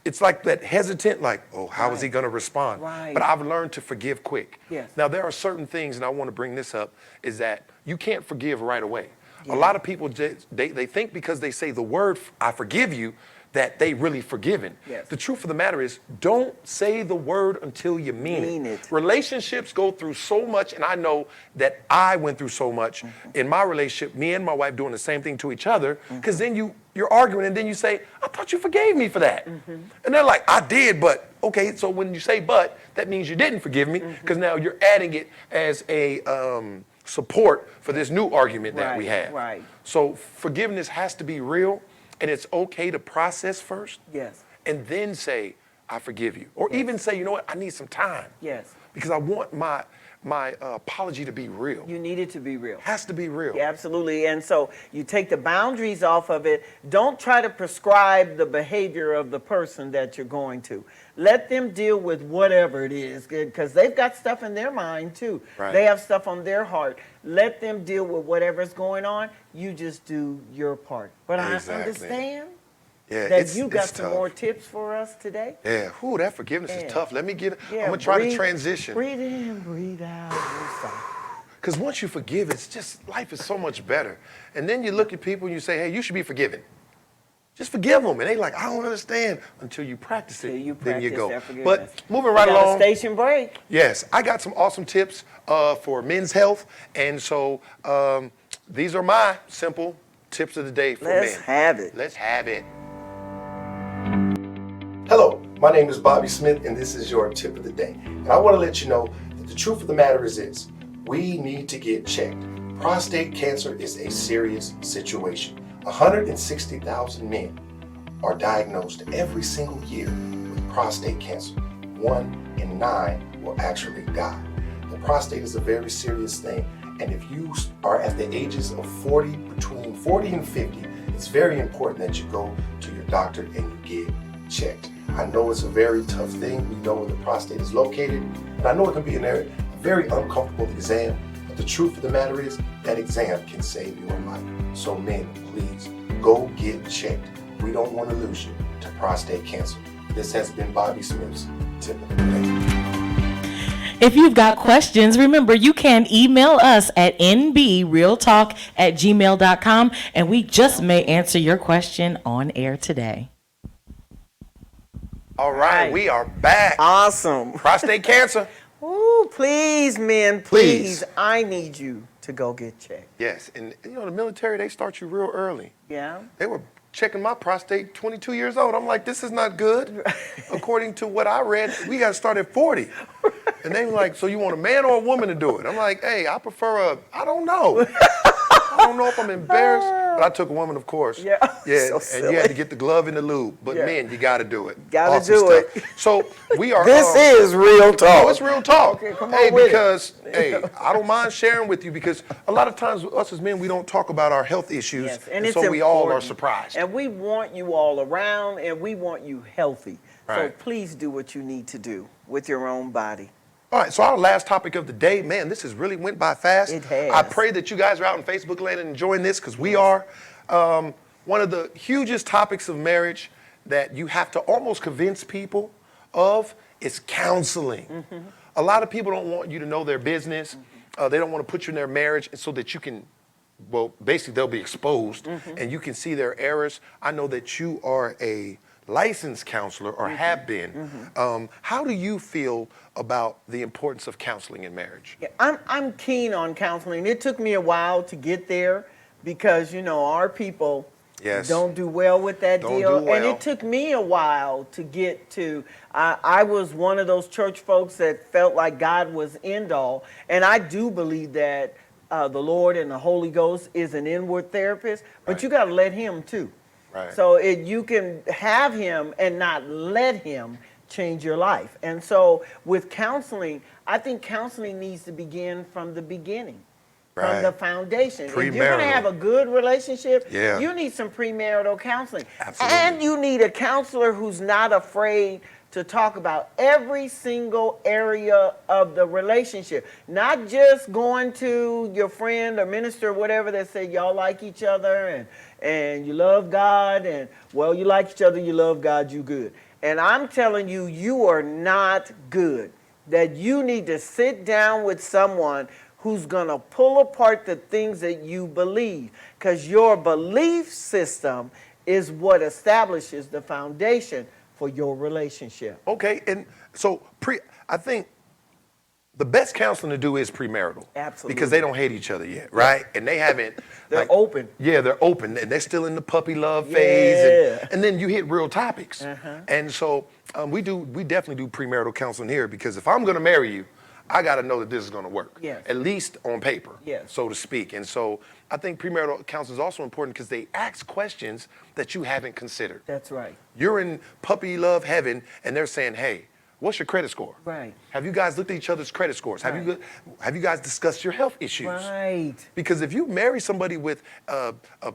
it's like that hesitant, like, oh, how is he going to respond? Right. But I've learned to forgive quick. Yes. Now, there are certain things, and I want to bring this up, is that you can't forgive right away. A lot of people, they think because they say the word, I forgive you, that they really forgiven. Yes. The truth of the matter is, don't say the word until you mean it. Relationships go through so much, and I know that I went through so much in my relationship, me and my wife doing the same thing to each other, because then you're arguing, and then you say, I thought you forgave me for that. And they're like, I did, but, okay, so when you say but, that means you didn't forgive me, because now you're adding it as a support for this new argument that we have. Right. So forgiveness has to be real, and it's okay to process first. Yes. And then say, I forgive you. Or even say, you know what, I need some time. Yes. Because I want my apology to be real. You need it to be real. Has to be real. Yeah, absolutely. And so you take the boundaries off of it. Don't try to prescribe the behavior of the person that you're going to. Let them deal with whatever it is, because they've got stuff in their mind too. Right. They have stuff on their heart. Let them deal with whatever's going on. You just do your part. But Exactly. I understand Yeah, that you got it's some tough. more tips for us today. Yeah, whew, that forgiveness Yeah. is tough. Let me get, Yeah, I'm going to try to breathe- transition. Breathe in, breathe out. Woosah. Because once you forgive, it's just, life is so much better. And then you look at people and you say, hey, you should be forgiven. Just forgive them. And they like, I don't understand. Until you practice it, Till you then you practice go. that forgiveness. But moving right We got a along. station break. Yes, I got some awesome tips for men's health. And so these are my simple tips of the day for men. Let's have it. Let's have it. Hello, my name is Bobby Smith, and this is your tip of the day. And I want to let you know that the truth of the matter is this: we need to get checked. Prostate cancer is a serious situation. 160,000 men are diagnosed every single year with prostate cancer. 1 in 9 will actually die. The prostate is a very serious thing, and if you are at the ages of 40, between 40 and 50, it's very important that you go to your doctor and you get checked. I know it's a very tough thing. We know where the prostate is located, and I know it can be a very uncomfortable exam, but the truth of the matter is that exam can save your life. So men, please, go get checked. We don't want to lose you to prostate cancer. This has been Bobby Smith's Tip of the Day. If you've got questions, remember you can email us at nbrealtalk@gmail.com, and we just may answer your question on air today. All right, we are back. Awesome. Prostate cancer. Ooh, please, men, please. I need you to go get checked. Yes, and you know, the military, they start you real early. Yeah? They were checking my prostate 22 years old. I'm like, this is not good. According to what I read, we got to start at 40. And they were like, so you want a man or a woman to do it? I'm like, hey, I prefer I don't know. I don't know if I'm embarrassed, but I took a woman, of course. Yeah, so and you had to get the glove and the lube. But Yeah. men, you got to do it. Gotta Awesome do stuff. it. So we are. This is real talk. Oh, it's real talk. Okay, come hey, on with it. because hey, I don't mind sharing with you because a lot of times us as men we don't talk about our health issues, Yes, and it's so we all are important. surprised. And we want you all around, and we want you healthy. So Right. please do what you need to do with your own body. All right, so our last topic of the day, man, this has really went by fast. It has. I pray that you guys are out in Facebook land and enjoying this because we are. One of the hugest topics of marriage that you have to almost convince people of is counseling. Mm-hmm. A lot of people don't want you to know their business. They don't want to put you in their marriage so that you can, well, basically they'll be exposed Mm-hmm. and you can see their errors. I know that you are a licensed counselor or have been. How do you feel about the importance of counseling in marriage? Yeah, I'm keen on counseling. It took me a while to get there because, you know, our people Yes. don't do well with that Don't deal. do well. And it took me a while to get to, I was one of those church folks that felt like God was end all. And I do believe that the Lord and the Holy Ghost is an inward therapist, but Right. you got to let him too. Right. So you can have him and not let him change your life. And so with counseling, I think counseling needs to begin from the beginning, Right. from the foundation. If you're going to Premarital. have a good relationship, Yeah. you need some premarital counseling. Absolutely. And you need a counselor who's not afraid to talk about every single area of the relationship. Not just going to your friend or minister or whatever that say y'all like each other and you love God and, well, you like each other, you love God, you good. And I'm telling you, you are not good. That you need to sit down with someone who's going to pull apart the things that you believe. Because your belief system is what establishes the foundation for your relationship. Okay, and so I think the best counseling to do is premarital. Absolutely. Because they don't hate each other yet, right? And they haven't. They're open. Yeah, they're open. And they're still in the puppy love phase. Yeah. And then you hit real topics. And so we definitely do premarital counseling here because if I'm going to marry you, I got to know that this is going to work. Yes. At least on paper, Yes. so to speak. And so I think premarital counseling is also important because they ask questions that you haven't considered. That's right. You're in puppy love heaven, and they're saying, hey, what's your credit score? Right. Have you guys looked at each other's credit scores? Have you guys discussed your health issues? Right. Because if you marry somebody with a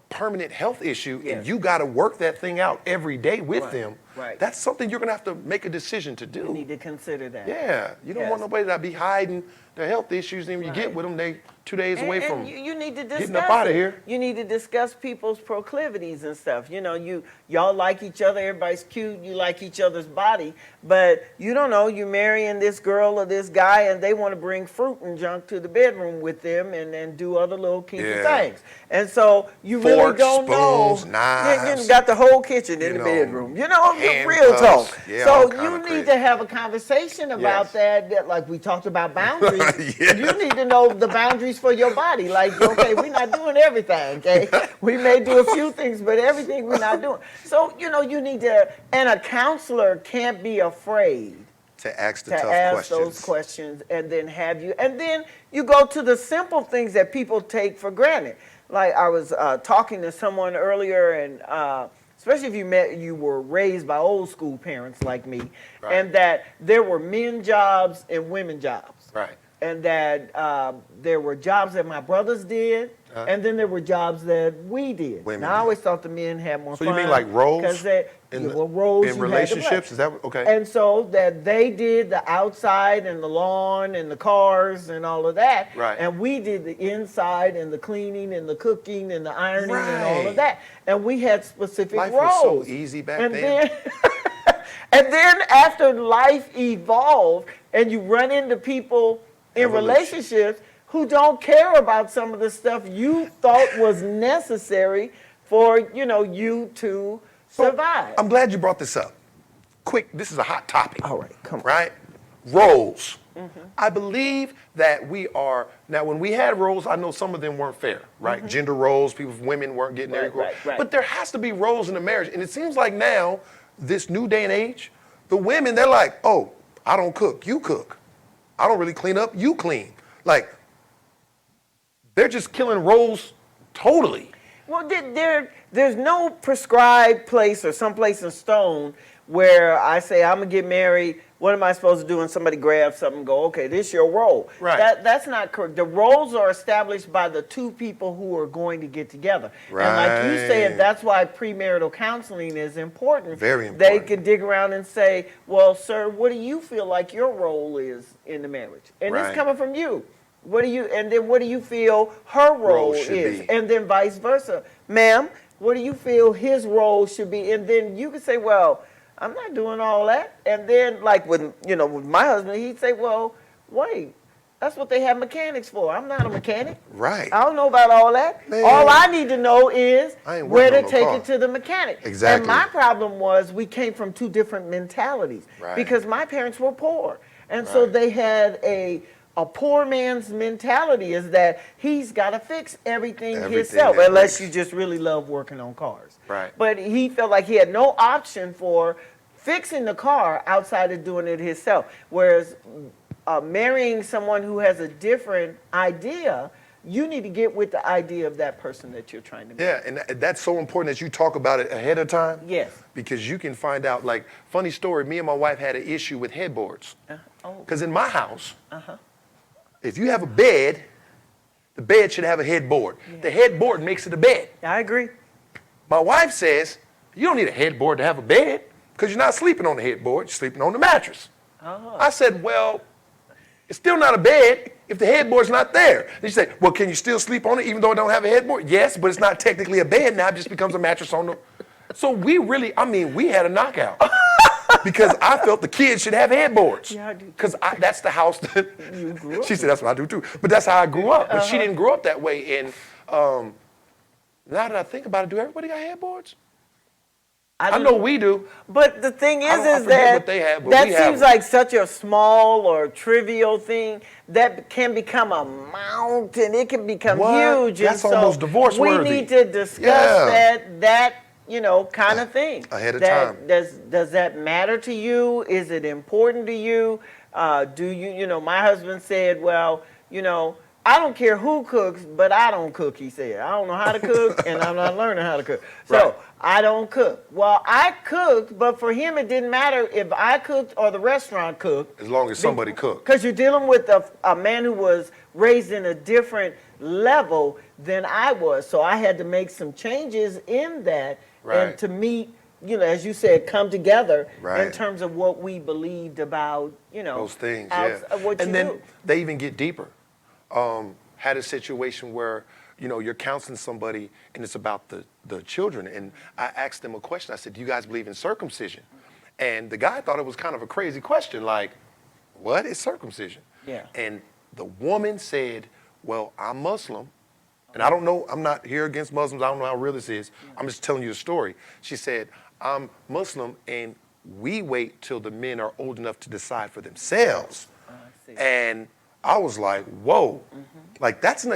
permanent health issue Yes. and you got to work that thing out every day with Right, them, right. that's something you're going to have to make a decision to You do. need to consider that. Yeah, you don't Yes. want nobody to be hiding their health issues, and when you get Right. with them, they 2 days away And from you need to discuss getting up out of it. here. You need to discuss people's proclivities and stuff. You know, y'all like each other, everybody's cute, you like each other's body, but you don't know, you're marrying this girl or this guy and they want to bring fruit and junk to the bedroom with them and do other little kinky Yeah. things. And so you really Forks, don't know. spoons, knives. You got the whole kitchen in You the know, bedroom. You know, the real handcuffs. talk. Yeah, all So kinda you crazy. need to have a conversation about Yes. that, like we talked about boundaries. Yeah. You need to know the boundaries for your body. Like, okay, we're not doing everything, okay? We may do a few things, but everything we're not doing. So, you know, you need to, and a counselor can't be afraid To ask the to tough ask questions. those questions and then have you, and then you go to the simple things that people take for granted. Like I was talking to someone earlier and especially if you were raised by old school parents like me, Right. and that there were men jobs and women jobs. Right. And that there were jobs that my brothers did, and then there were jobs that we did. Women Now, I did. always thought the men had more So fun. you mean like roles? Because roles in you had to play. relationships? Is that okay? And so that they did the outside and the lawn and the cars and all of that. Right. And we did the inside and the cleaning and the cooking and the ironing and all Right. of that. And we had specific Life roles. was so easy back and then. And then after life evolved and you run into people in Evolution. relationships who don't care about some of the stuff you thought was necessary for, you to survive. I'm glad you brought this up. Quick, this is a hot topic. All right, come on. Right? Roles. I believe that we are, now when we had roles, I know some of them weren't fair, right? Gender roles, women weren't getting their equal. Right. But there has to be roles in a marriage. And it seems like now, this new day and age, the women, they're like, oh, I don't cook, you cook. I don't really clean up, you clean. Like, they're just killing roles totally. Well, there's no prescribed place or someplace in stone where I say, I'm going to get married. What am I supposed to do? And somebody grabs something and go, okay, this is your role. Right. That's not correct. The roles are established by the two people who are going to get together. And like you said, Right. that's why premarital counseling is important. Very They important. can dig around and say, well, sir, what do you feel like your role is in the marriage? And Right. it's coming from you. What do you feel her role should is? be. And then vice versa. Ma'am, what do you feel his role should be? And then you can say, well, I'm not doing all that. And then like with my husband, he'd say, well, wait, that's what they have mechanics for. I'm not a mechanic. Right. I don't know about all that. Man. All I need to know is I ain't where working to on no take car. it to the mechanic. Exactly. And my problem was we came from two different mentalities. Right. Because my parents were poor. And so Right. they had a poor man's mentality is that he's got to fix everything himself, that unless breaks. you just really love working on cars. Right. But he felt like he had no option for fixing the car outside of doing it himself. Whereas marrying someone who has a different idea, you need to get with the idea of that person that you're trying to marry. Yeah, and that's so important that you talk about it ahead of time. Yes. Because you can find out, like, funny story, me and my wife had an issue with headboards. Oh. Because in my house, if you have a bed, the bed should have a headboard. The headboard makes it a bed. I agree. My wife says, you don't need a headboard to have a bed because you're not sleeping on the headboard, you're sleeping on the mattress. I said, well, it's still not a bed if the headboard's not there. Then she said, well, can you still sleep on it even though it don't have a headboard? Yes, but it's not technically a bed now, it just becomes a mattress on the... So we had a knockout. Because I felt the kids should have headboards. Yeah, I do. Because that's the house that You grew up she said, that's what I do too. But that's how I grew up. But she didn't grow up that way. And now that I think about it, do everybody got headboards? I know we do. But the thing I is forget that what they have, but that we have seems them. like such a small or trivial thing that can become a mountain. It can become What? huge. That's and so almost divorce-worthy. We need to discuss Yeah. that kind of thing. Ahead of That- time. Does that matter to you? Is it important to you? Do you, my husband said, well, I don't care who cooks, but I don't cook, he said. I don't know how to cook, and I'm not learning how to cook. So Right. I don't cook. Well, I cooked, but for him, it didn't matter if I cooked or the restaurant cooked. As long as somebody cooked. Because you're dealing with a man who was raised in a different level than I was. So I had to make some changes in that Right. and to meet, as you said, come together in Right. terms of what we believed about, Those things, what and you then do. they even get deeper. Had a situation where, you're counseling somebody and it's about the children. And I asked them a question. I said, do you guys believe in circumcision? And the guy thought it was kind of a crazy question. Like, what is circumcision? Yeah. And the woman said, well, I'm Muslim. And I don't know, I'm not here against Muslims. I don't know how real this is. I'm just telling you a story. She said, I'm Muslim and we wait till the men are old enough to decide for themselves. see. And I was like, whoa. Like that's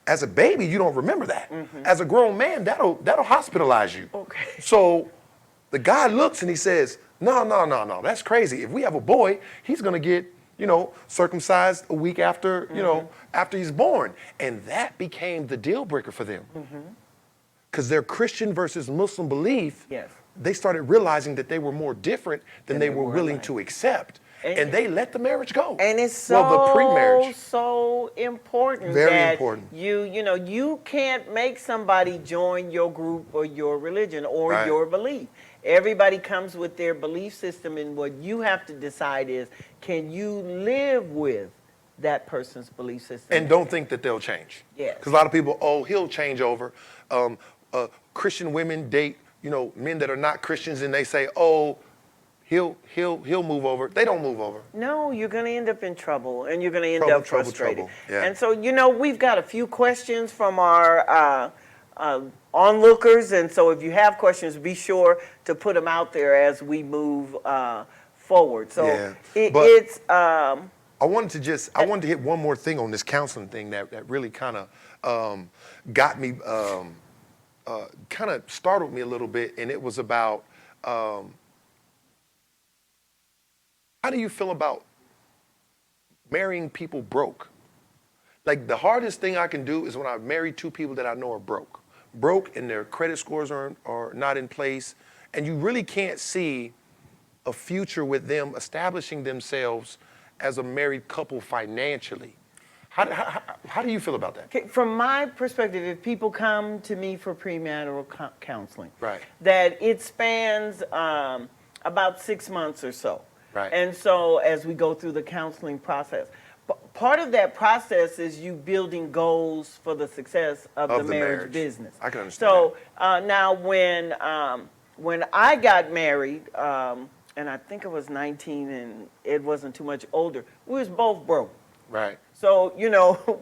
as a baby, you don't remember that. As a grown man, that'll hospitalize you. Okay. So the guy looks and he says, no, that's crazy. If we have a boy, he's gonna get, circumcised a week after, after he's born. And that became the deal breaker for them. because their Christian versus Muslim belief, Yes. they started realizing that they were more different than they were willing alike. to accept. And- And they let the marriage go. And it's so, well, the pre-marriage. so important Very that important. you can't make somebody join your group or your religion or Right. your belief. Everybody comes with their belief system, and what you have to decide is, can you live with that person's belief system? And don't think that they'll change. Yes. Because a lot of people, oh, he'll change over. Christian women date, men that are not Christians, and they say, oh, he'll move over. They don't move over. No, you're going to end up in trouble, and you're going to end Trouble, up trouble, frustrated. trouble. Yeah. And so, we've got a few questions from our onlookers, and so if you have questions, be sure to put them out there as we move forward. So Yeah. But- it's I wanted to hit one more thing on this counseling thing that really kind of got me, kind of startled me a little bit, and it was about how do you feel about marrying people broke? Like, the hardest thing I can do is when I marry two people that I know are broke and their credit scores are not in place, and you really can't see a future with them establishing themselves as a married couple financially. How do you feel about that? Okay, from my perspective, if people come to me for premarital counseling, Right. that it spans about 6 months or so. Right. And so as we go through the counseling process, part of that process is you building goals for the success of the marriage business. I can understand So now when I got married, and I think I was 19 and Ed wasn't too much older, we was both broke. Right. So,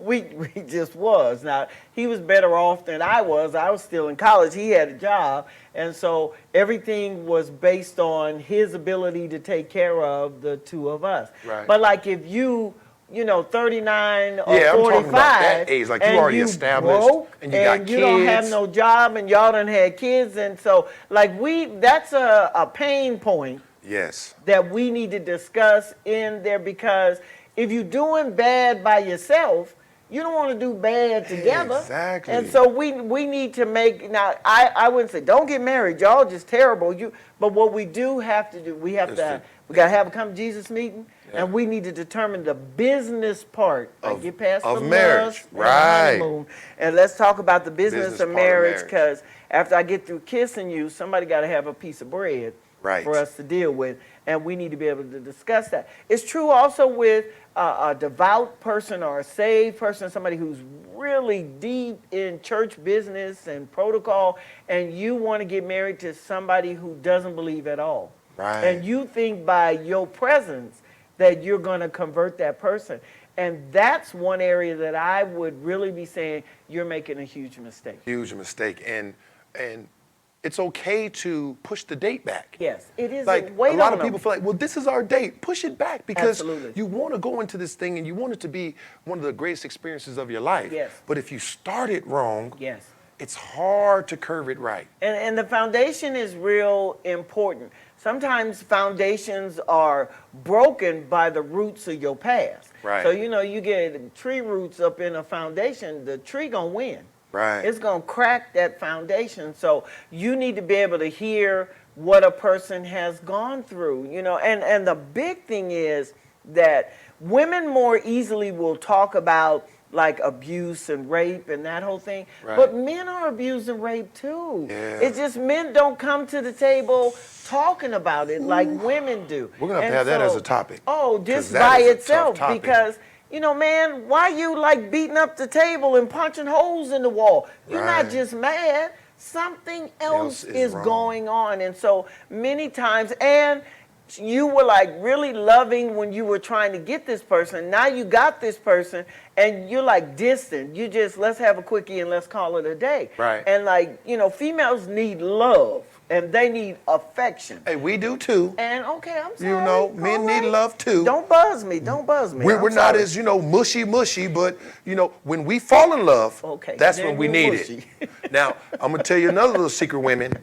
we just was. Now, he was better off than I was. I was still in college. He had a job. And so everything was based on his ability to take care of the two of us. Right. But like if you 39 or Yeah, I'm 45. talking about that age, like you and already you established broke, and you got and you don't have kids. no job and y'all done had kids. And so that's a pain point Yes. that we need to discuss in there, because if you're doing bad by yourself, you don't want to do bad together. Exactly. And so we need to make, now I wouldn't say don't get married, y'all just terrible. But what we do have to do, we got to have a come to Jesus meeting, and we need to determine the business part. Get past of the marriage. lust and the Right. honeymoon, and let's talk about the business of part of marriage, marriage. because after I get through kissing you, somebody got to have a piece of bread. Right. For us to deal with, and we need to be able to discuss that. It's true also with a devout person or a saved person, somebody who's really deep in church business and protocol, and you want to get married to somebody who doesn't believe at all. Right. And you think by your presence that you're going to convert that person. And that's one area that I would really be saying you're making a huge mistake. Huge mistake. And it's okay to push the date back. Yes, it is. Like, Wait a lot on of people them. feel like, well, this is our date. Push it back, because Absolutely. you want to go into this thing and you want it to be one of the greatest experiences of your life. Yes. But if you start it wrong, Yes. it's hard to curve it right. And the foundation is real important. Sometimes foundations are broken by the roots of your past. Right. So, you get tree roots up in a foundation, the tree gonna win. Right. It's gonna crack that foundation. So you need to be able to hear what a person has gone through, and the big thing is that women more easily will talk about like abuse and rape and that whole thing. Right. But men are abused and raped too. Yeah. It's just men don't come to the table talking about it like women do. We're gonna have And to have that as so- a topic. Oh, 'Cause just that by is a tough itself, topic. because man, why you like beating up the table and punching holes in the wall? You're not Right. just mad. Something else is is wrong. going on. And so many times, and you were like really loving when you were trying to get this person. Now you got this person and you're like distant. You just, let's have a quickie and let's call it a day. Right. And females need love and they need affection. Hey, we do too. And okay, I'm sorry. Men all need right. love too. Don't buzz me. Don't buzz me. We're I'm not sorry. as, mushy, but, when we fall in love, Okay, that's then when we you're need mushy. it. Now, I'm going to tell you another little secret, women.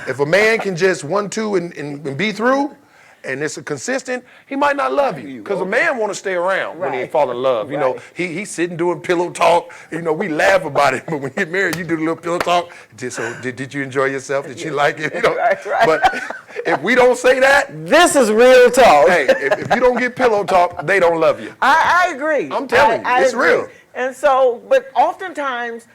If a man can just 1, 2, and be through, and it's a consistent, he might not love you. Because a man want to stay around when he Right. fall in love. You know, Right. he's sitting doing pillow talk. You know, we laugh about it, but when you get married, you do the little pillow talk. Did you enjoy yourself? Did you like it? You know, Right, right. But if we don't say that, This is real talk. hey, if you don't get pillow talk, they don't love you. I agree. I'm telling you, it's agree. real. And so, but oftentimes,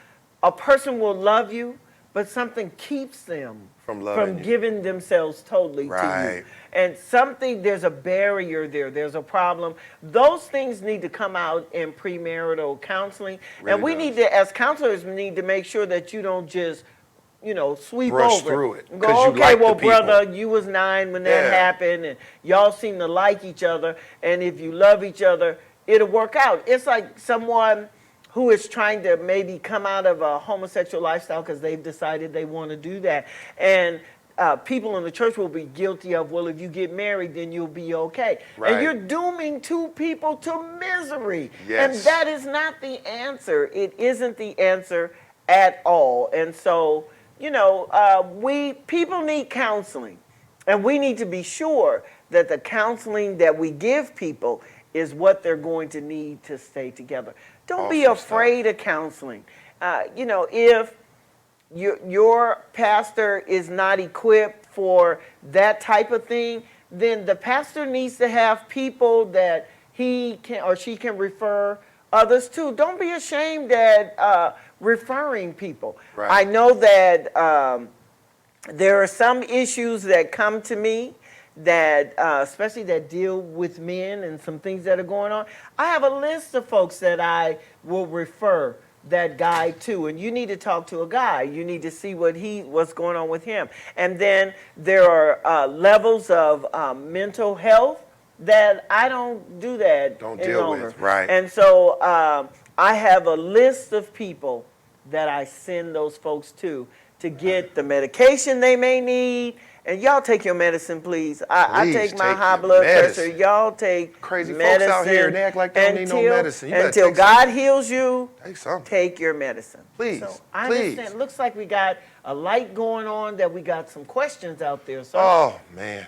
a person will love you, but something keeps them From loving you. giving themselves totally to Right. you. And there's a barrier there. There's a problem. Those things need to come out in premarital counseling. Really and we does. need to, as counselors, we need to make sure that you don't just, sweep Brush over through it, and 'cause go, you okay, like the well, people." brother, you was 9 when that Yeah. happened, and y'all seem to like each other. And if you love each other, it'll work out. It's like someone who is trying to maybe come out of a homosexual lifestyle because they've decided they want to do that. And people in the church will be guilty of, well, if you get married, then you'll be okay. Right. And you're dooming two people to misery. Yes. And that is not the answer. It isn't the answer at all. And so, people need counseling. And we need to be sure that the counseling that we give people is what they're going to need to stay together. Don't be Awesome stuff. afraid of counseling. If your pastor is not equipped for that type of thing, then the pastor needs to have people that he can or she can refer others to. Don't be ashamed at referring people. Right. I know that there are some issues that come to me that, especially that deal with men and some things that are going on. I have a list of folks that I will refer that guy to, and you need to talk to a guy. You need to see what's going on with him. And then there are levels of mental health that I don't do that Don't any deal longer. with, right. And so I have a list of people that I send those folks to get the medication they may need. And y'all take your medicine, please. I Please take my take high your blood medicine. pressure. Y'all take Crazy folks medicine. out here, they act like they don't need no medicine. You better Until take God heals you, Take something. take your medicine. Please, So I please. understand. Looks like we got a light going on, that we got some questions out there. So Oh, man.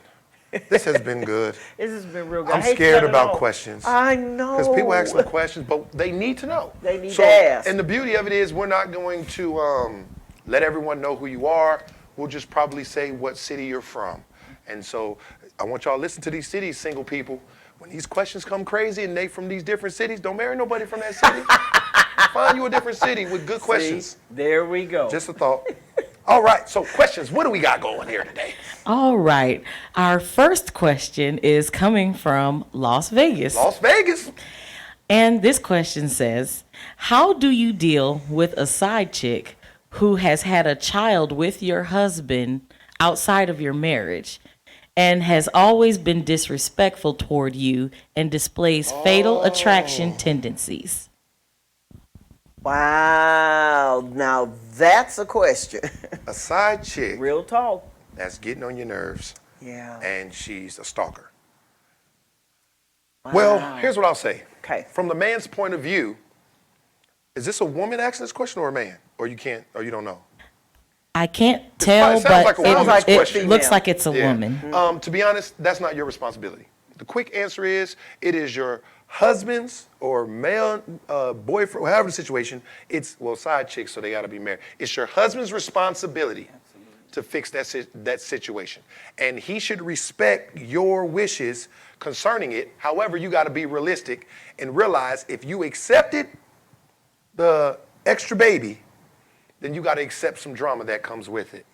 This has been good. this has been real good. I'm I hate to scared cut it about off. questions. I know. Because people ask some questions, but they need to know. They need to ask. And the beauty of it is we're not going to let everyone know who you are. We'll just probably say what city you're from. And so I want y'all to listen to these cities, single people. When these questions come crazy and they from these different cities, don't marry nobody from that city. Find you a different city with good questions. See, there we go. Just a thought. All right, so questions. What do we got going here today? All right. Our first question is coming from Las Vegas. Las Vegas. And this question says, how do you deal with a side chick who has had a child with your husband outside of your marriage and has always been disrespectful toward you and displays fatal attraction tendencies? Wow. Now that's a question. A side chick Real talk. that's getting on your nerves, Yeah. and she's a stalker. Well, here's what I'll say. Okay. From the man's point of view, is this a woman asking this question or a man? Or you don't know? I can't tell, sounds but like a woman's it question. looks like it's a Yeah. woman. To be honest, that's not your responsibility. The quick answer is, it is your husband's or male boyfriend, however the situation, side chicks, so they got to be married. It's your husband's responsibility to fix that situation. And he should respect your wishes concerning it. However, you got to be realistic and realize if you accepted the extra baby, then you got to accept some drama that comes with it.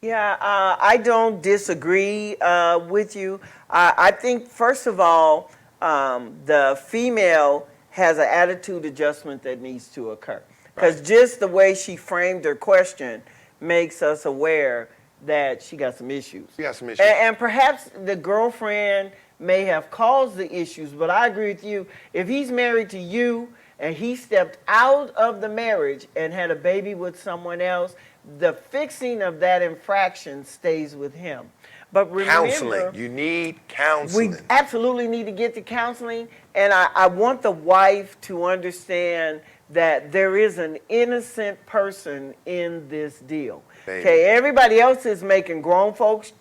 Yeah, I don't disagree with you. I think, first of all, the female has an attitude adjustment that needs to occur. Because just the way she framed her question makes us aware that she got some issues. She got some issues. And perhaps the girlfriend may have caused the issues, but I agree with you. If he's married to you and he stepped out of the marriage and had a baby with someone else, the fixing of that infraction stays with him. But remember, Counseling. You need counseling. we absolutely need to get to counseling, and I want the wife to understand that there is an innocent person in this deal. Baby. Okay, everybody else is making grown folks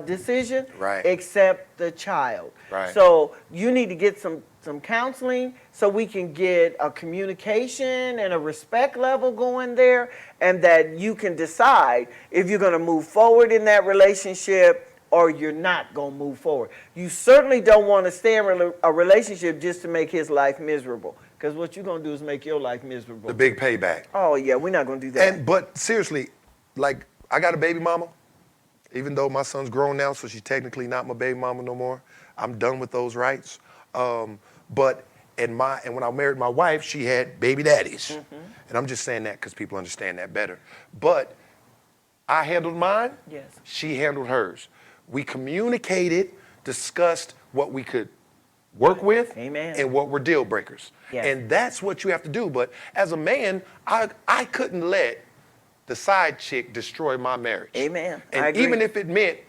decision Right. except the child. Right. So you need to get some counseling so we can get a communication and a respect level going there, and that you can decide if you're going to move forward in that relationship or you're not going to move forward. You certainly don't want to stay in a relationship just to make his life miserable, because what you're going to do is make your life miserable. The big payback. Oh, yeah, we're not going to do that. But seriously, like, I got a baby mama, even though my son's grown now, so she's technically not my baby mama no more. I'm done with those rights. But when I married my wife, she had baby daddies. And I'm just saying that because people understand that better. But I handled mine. Yes. She handled hers. We communicated, discussed what we could work with. Amen. And what were deal breakers. Yes. And that's what you have to do. But as a man, I couldn't let the side chick destroy my marriage. Amen. And I agree. even if it meant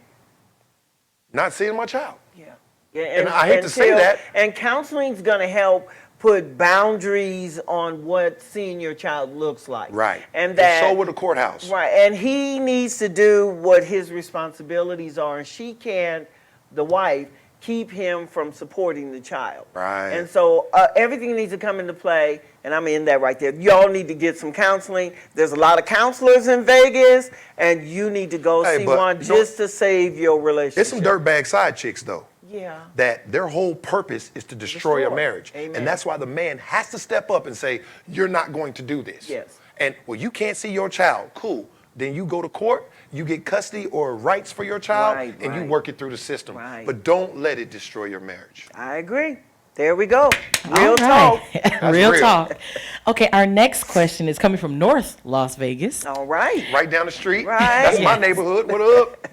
not seeing my child. Yeah. Yeah, And I hate to say that. And counseling's going to help put boundaries on what seeing your child looks like. Right. And that. so would the courthouse. Right. And he needs to do what his responsibilities are, and she can't, the wife, keep him from supporting the child. Right. And so everything needs to come into play, and I'm in that right there. Y'all need to get some counseling. There's a lot of counselors in Vegas, and you need to go see but one you know- just to save your relationship. There's some dirtbag side chicks, though. Yeah. That their whole purpose is to destroy a Destroy. marriage. Amen. And that's why the man has to step up and say, you're not going to do this. Yes. And, well, you can't see your child. Cool. Then you go to court, you get custody or rights for your child, Right, and you right. work it through the system. Right. But don't let it destroy your marriage. I agree. There we go. Real All talk. right. Real real. talk. Okay, our next question is coming from North Las Vegas. All right. Right down the street. Right. That's my Yes. neighborhood. What up?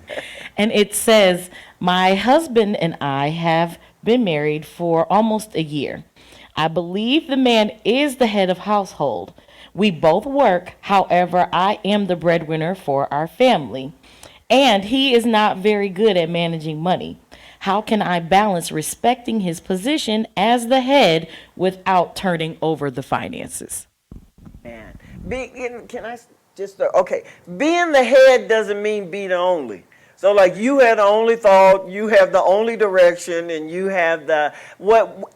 And it says, my husband and I have been married for almost a year. I believe the man is the head of household. We both work. However, I am the breadwinner for our family. And he is not very good at managing money. How can I balance respecting his position as the head without turning over the finances? Man. Can I just, okay. Being the head doesn't mean be the only. So like you have the only thought, you have the only direction, and you have what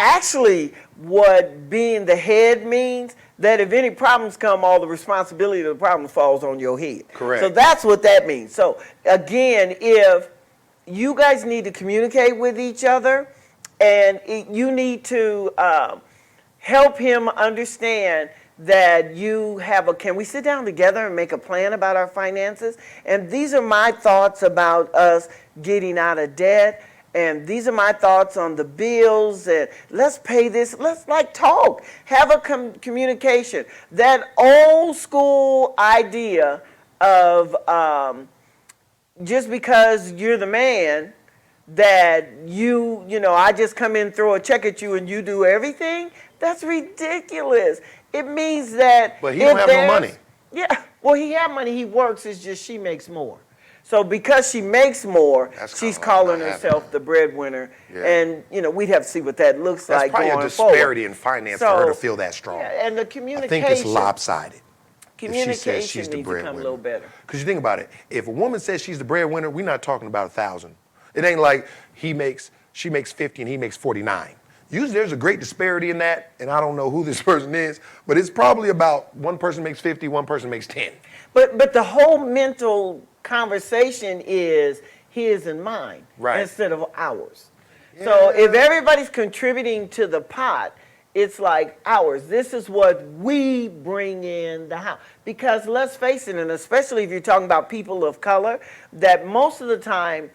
being the head means, that if any problems come, all the responsibility of the problem falls on your head. Correct. So that's what that means. So again, if you guys need to communicate with each other, and you need to help him understand that you have can we sit down together and make a plan about our finances? And these are my thoughts about us getting out of debt. And these are my thoughts on the bills, and let's pay this. Let's talk, have a communication. That old school idea of just because you're the man, that I just come in, throw a check at you, and you do everything. That's ridiculous. It means that. But he don't have no money. Yeah, well, he have money. He works. It's just she makes more. So because she makes more, That's she's kinda like calling not herself having the breadwinner. Yeah. And, we'd have to see what that looks That's like probably going a disparity forward. in finance So, for her to feel that strong. Yeah, and the I communication. think it's lopsided. if she Communication says she's needs the to come a breadwinner. little better. Because you think about it, if a woman says she's the breadwinner, we're not talking about 1,000. It ain't like she makes 50 and he makes 49. Usually there's a great disparity in that, and I don't know who this person is, but it's probably about one person makes 50, one person makes 10. But the whole mental conversation is his and mine, Right. instead of ours. So if everybody's contributing to the pot, it's like ours. This is what we bring in the house. Because let's face it, and especially if you're talking about people of color, that most of the time,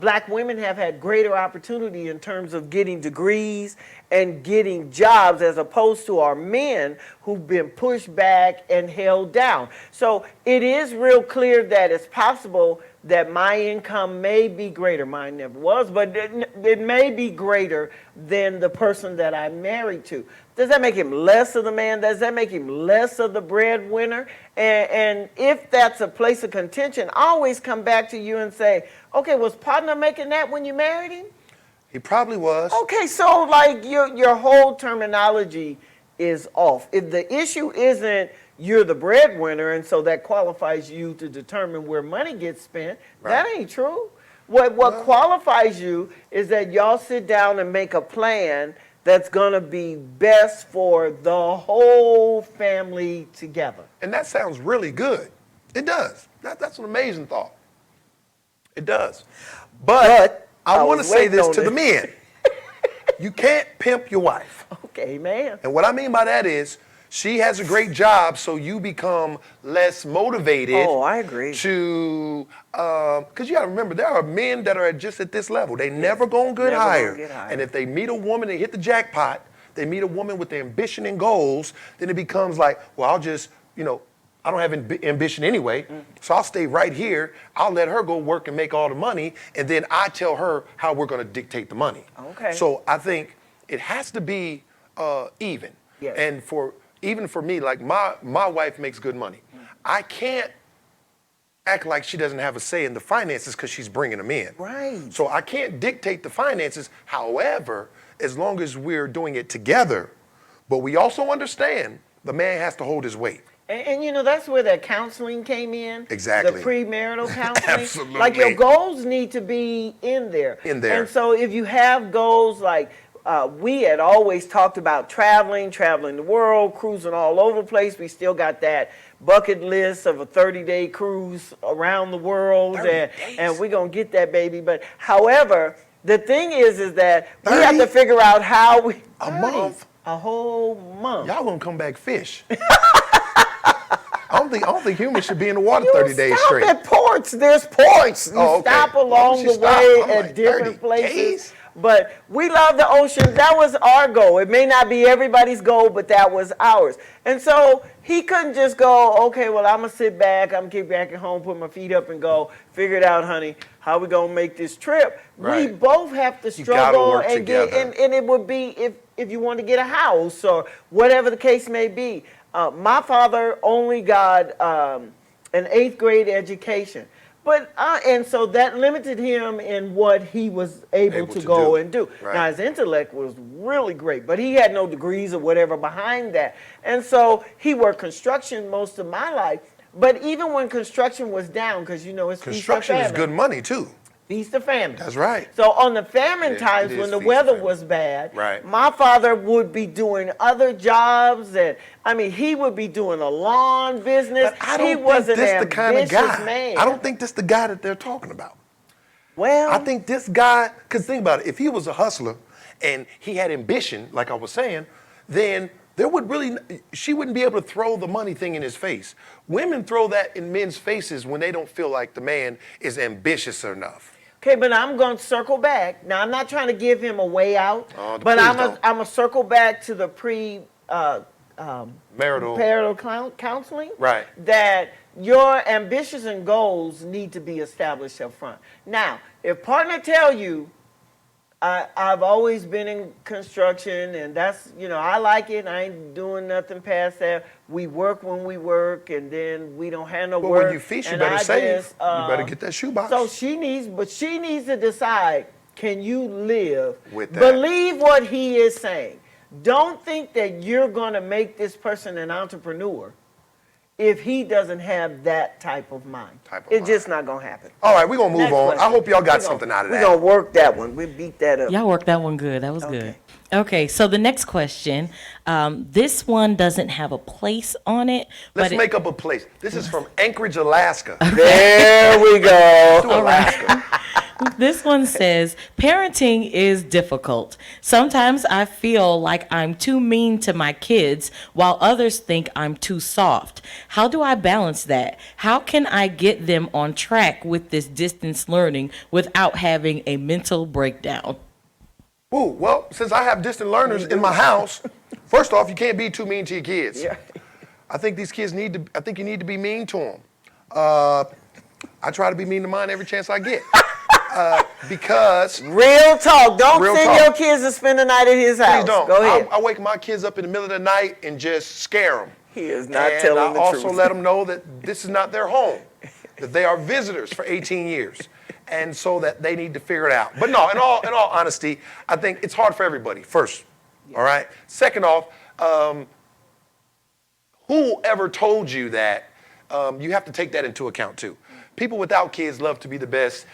black women have had greater opportunity in terms of getting degrees and getting jobs, as opposed to our men who've been pushed back and held down. So it is real clear that it's possible that my income may be greater. Mine never was, but it may be greater than the person that I'm married to. Does that make him less of the man? Does that make him less of the breadwinner? And if that's a place of contention, I always come back to you and say, okay, was partner making that when you married him? He probably was. Okay, so like your whole terminology is off. If the issue isn't you're the breadwinner and so that qualifies you to determine where money gets spent, that ain't true. What qualifies you is that y'all sit down and make a plan that's going to be best for the whole family together. And that sounds really good. It does. That's an amazing thought. It does. But I want to say this to the men. You can't pimp your wife. Okay, man. And what I mean by that is she has a great job, so you become less motivated. Oh, I agree. To, because you got to remember, there are men that are just at this level. They never going to get Never higher. gonna get higher. And if they meet a woman, they hit the jackpot, they meet a woman with ambition and goals, then it becomes like, well, I'll just, I don't have ambition anyway, so I'll stay right here. I'll let her go work and make all the money, and then I tell her how we're going to dictate the money. Okay. So I think it has to be even. Yes. And even for me, like my wife makes good money. I can't act like she doesn't have a say in the finances because she's bringing them in. Right. So I can't dictate the finances. However, as long as we're doing it together, but we also understand the man has to hold his weight. And that's where that counseling came in. Exactly. The premarital counseling. Absolutely. Like your goals need to be in there. In there. And so if you have goals like we had always talked about traveling the world, cruising all over the place. We still got that bucket list of a 30-day cruise around the world. 30 days. And we're going to get that, baby. But however, the thing is that 30? we have to figure out how we... A month? A whole month. Y'all gonna come back fish. I don't think humans should be in the water 30 days stop straight. at ports. There's ports. You Oh, okay. stop Why along would the she stop? way I'm at like, different 30 places. days? But we love the ocean. That was our goal. It may not be everybody's goal, but that was ours. And so he couldn't just go, okay, well, I'm going to sit back. I'm going to kick back at home, put my feet up and go, figure it out, honey. How we going to make this trip? Right. We both have to gotta struggle work and get, together. and it would be if you want to get a house or whatever the case may be. My father only got an 8th grade education. But and so that limited him in what he was able to go and do. Right. Now his intellect was really great, but he had no degrees or whatever behind that. And so he worked construction most of my life. But even when construction was down, because it's Construction is good money too. Feast or famine. That's right. So on the famine It times is when the feast or weather famine. was bad, Right. my father would be doing other jobs, and he would be doing a lawn business. But I He don't was think an this the kind of ambitious guy. man. I don't think this the guy that they're talking about. Well, I think this guy, because think about it, if he was a hustler and he had ambition, like I was saying, then she wouldn't be able to throw the money thing in his face. Women throw that in men's faces when they don't feel like the man is ambitious enough. okay, but I'm going to circle back. Now, I'm not trying to give him a way out, but please I'm don't. going to circle back to the Marital. counseling. Right. That your ambitions and goals need to be established up front. Now, if partner tell you, I've always been in construction, and that's, I like it. I ain't doing nothing past that. We work when we work, and then we don't have no Well, work. when you feast, you and better I save. just, You better get that shoebox. So she needs to decide, can you live? With that. Believe what he is saying. Don't think that you're going to make this person an entrepreneur if he doesn't have that type of mind. It's just not going to happen. All right, we're going to move Next on. question. I hope y'all got something out of We're that. going to work that one. We beat that up. Y'all worked that one good. That was Okay. good. Okay, so the next question, this one doesn't have a place on it. Let's but make up a place. This is from Anchorage, Alaska. There we go. To Alaska. This one says, parenting is difficult. Sometimes I feel like I'm too mean to my kids while others think I'm too soft. How do I balance that? How can I get them on track with this distance learning without having a mental breakdown? Ooh, well, since I have distant learners in my house, first off, you can't be too mean to your kids. Yeah. I think these kids you need to be mean to them. I try to be mean to mine every chance I get. Because Real talk. Don't Real send talk. your kids to spend the night at his house. please don't. Go ahead. I wake my kids up in the middle of the night and just scare them. He is not and telling the I also truth. let them know that this is not their home, that they are visitors for 18 years, and so that they need to figure it out. But no, in all honesty, I think it's hard for everybody. First, all right. Second off, whoever told you that, you have to take that into account too. people without kids love to be the best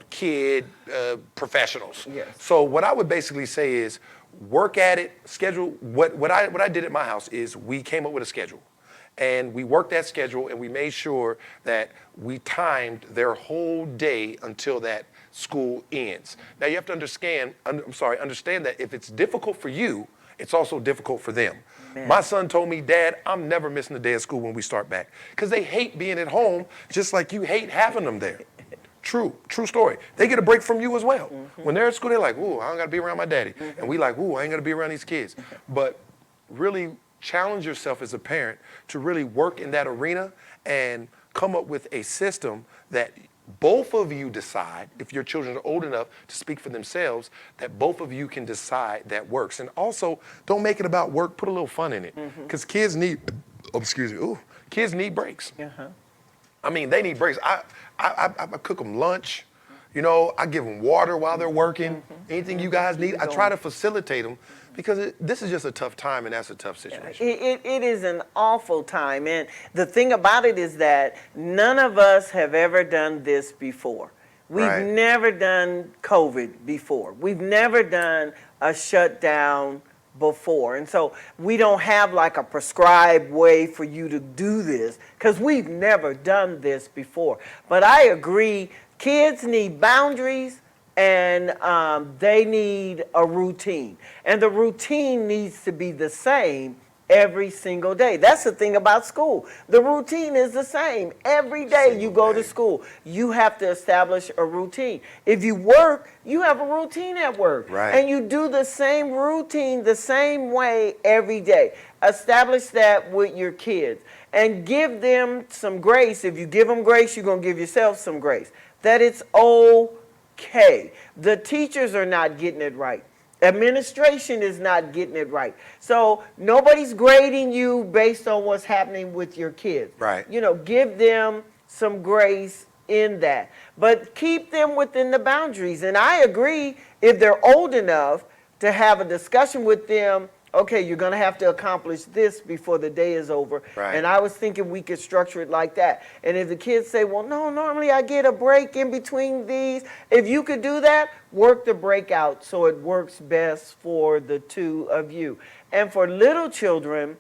kid professionals. Yes. So what I would basically say is work at it, schedule. What I did at my house is we came up with a schedule. And we worked that schedule and we made sure that we timed their whole day until that school ends. Now you have to understand that if it's difficult for you, it's also difficult for them. Man. My son told me, Dad, I'm never missing a day of school when we start back. Because they hate being at home just like you hate having them there. True story. They get a break from you as well. When they're at school, they're like, ooh, I don't gotta be around my daddy. And we like, ooh, I ain't gotta be around these kids. But really challenge yourself as a parent to really work in that arena and come up with a system that both of you decide, if your children are old enough to speak for themselves, that both of you can decide that works. And also, don't make it about work, put a little fun in it. Because kids need, kids need breaks. I mean, they need breaks. I cook them lunch. You know, I give them water while they're working. Anything you guys need, I try to facilitate them because this is just a tough time and that's a tough situation. It is an awful time. And the thing about it is that none of us have ever done this before. We've Right. never done COVID before. We've never done a shutdown before. And so we don't have like a prescribed way for you to do this because we've never done this before. But I agree, kids need boundaries and they need a routine. And the routine needs to be the same every single day. That's the thing about school. The routine is the same. Every day you go to school, you have to establish a routine. If you work, you have a routine at work. Right. And you do the same routine the same way every day. Establish that with your kids and give them some grace. If you give them grace, you're going to give yourself some grace. That it's okay. The teachers are not getting it right. Administration is not getting it right. So nobody's grading you based on what's happening with your kids. Right. You know, give them some grace in that. But keep them within the boundaries. And I agree, if they're old enough to have a discussion with them, okay, you're going to have to accomplish this before the day is over. Right. And I was thinking we could structure it like that. And if the kids say, well, no, normally I get a break in between these. If you could do that, work the break out so it works best for the two of you. And for little children,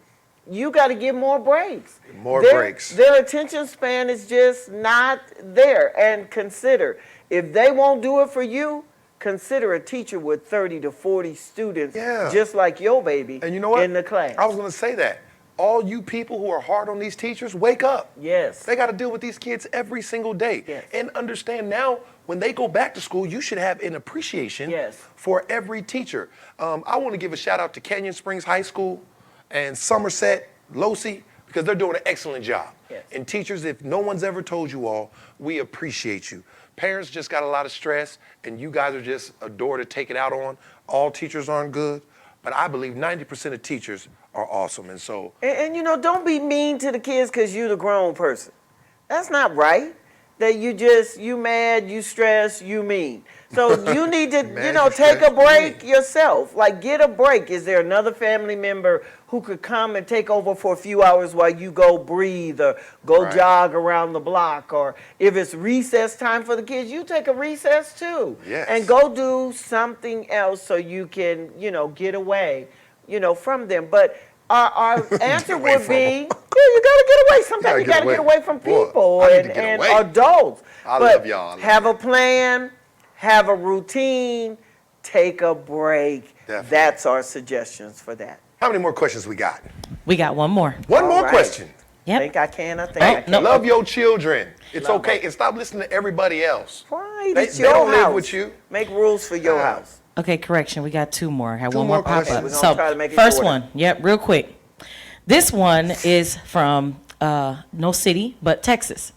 you got to give more breaks. More breaks. Their attention span is just not there. And consider, if they won't do it for you, consider a teacher with 30 to 40 students, Yeah. just like your baby, And you know what? in the class. I was going to say that. All you people who are hard on these teachers, wake up. Yes. They got to deal with these kids every single day. Yes. And understand now, when they go back to school, you should have an appreciation Yes. for every teacher. I want to give a shout out to Canyon Springs High School and Somerset, Losi, because they're doing an excellent job. Yes. And teachers, if no one's ever told you all, we appreciate you. Parents just got a lot of stress, and you guys are just a door to take it out on. All teachers aren't good, but I believe 90% of teachers are awesome. And so, And you know, don't be mean to the kids because you're the grown person. That's not right. That you mad, you stressed, you mean. So you need to, Mad, take stressed, a you break mean. yourself. Like, get a break. Is there another family member who could come and take over for a few hours while you go breathe or go Right. jog around the block? Or if it's recess time for the kids, you take a recess too. Yes. And go do something else so you can, get away, from them. But our answer away would from be, them. you got to get away. Sometimes you Gotta got to get get away. away from Boy, people I need to and, get and away. adults. I But love y'all. have a plan, have a routine, take a break. Definitely. That's our suggestions for that. how many more questions we got? We got one more. One All more right. question. Yep. Think I can? I think Oh, I can. no. Love your children. It's Love okay. them. And stop listening to everybody else. Right, They- it's they your don't live house. with you. Make rules for your Yeah. house. Okay, correction. We got two more. I have Two one more more pop questions. up. We're gonna So try to make it first shorter. one. Yep, real quick. This one is from no city, but Texas.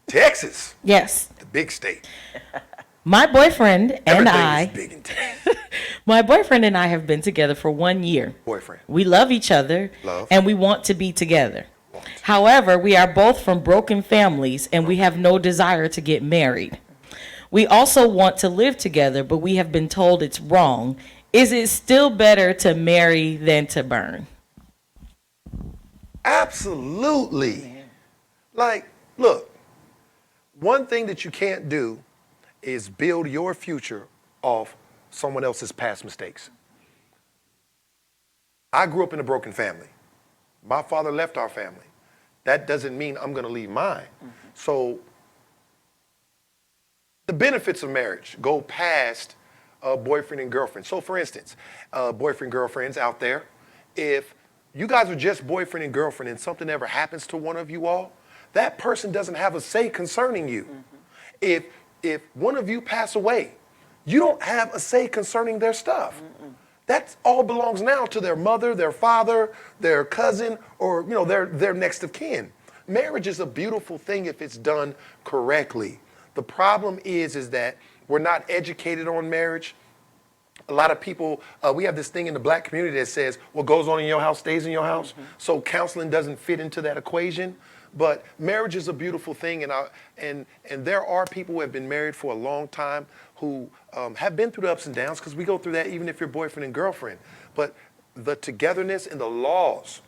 Texas, Yes. the big state. My boyfriend and Everything I, is big in Texas. my boyfriend and I have been together for 1 year. Boyfriend. We love each other Love. and we want to be together. However, we are both from broken families and we have no desire to get married. We also want to live together, but we have been told it's wrong. Is it still better to marry than to burn? Absolutely. Like, look, One thing that you can't do is build your future off someone else's past mistakes. I grew up in a broken family. My father left our family. That doesn't mean I'm going to leave mine. So the benefits of marriage go past boyfriend and girlfriend. So for instance, boyfriend, girlfriends out there, if you guys are just boyfriend and girlfriend and something ever happens to one of you all, that person doesn't have a say concerning you. If one of you pass away, you don't have a say concerning their stuff. That all belongs now to their mother, their father, their cousin, or their next of kin. Marriage is a beautiful thing if it's done correctly. The problem is that we're not educated on marriage. A lot of people, we have this thing in the black community that says what goes on in your house stays in your house. So counseling doesn't fit into that equation. But marriage is a beautiful thing, and there are people who have been married for a long time who have been through the ups and downs, because we go through that even if you're boyfriend and girlfriend. But the togetherness and the laws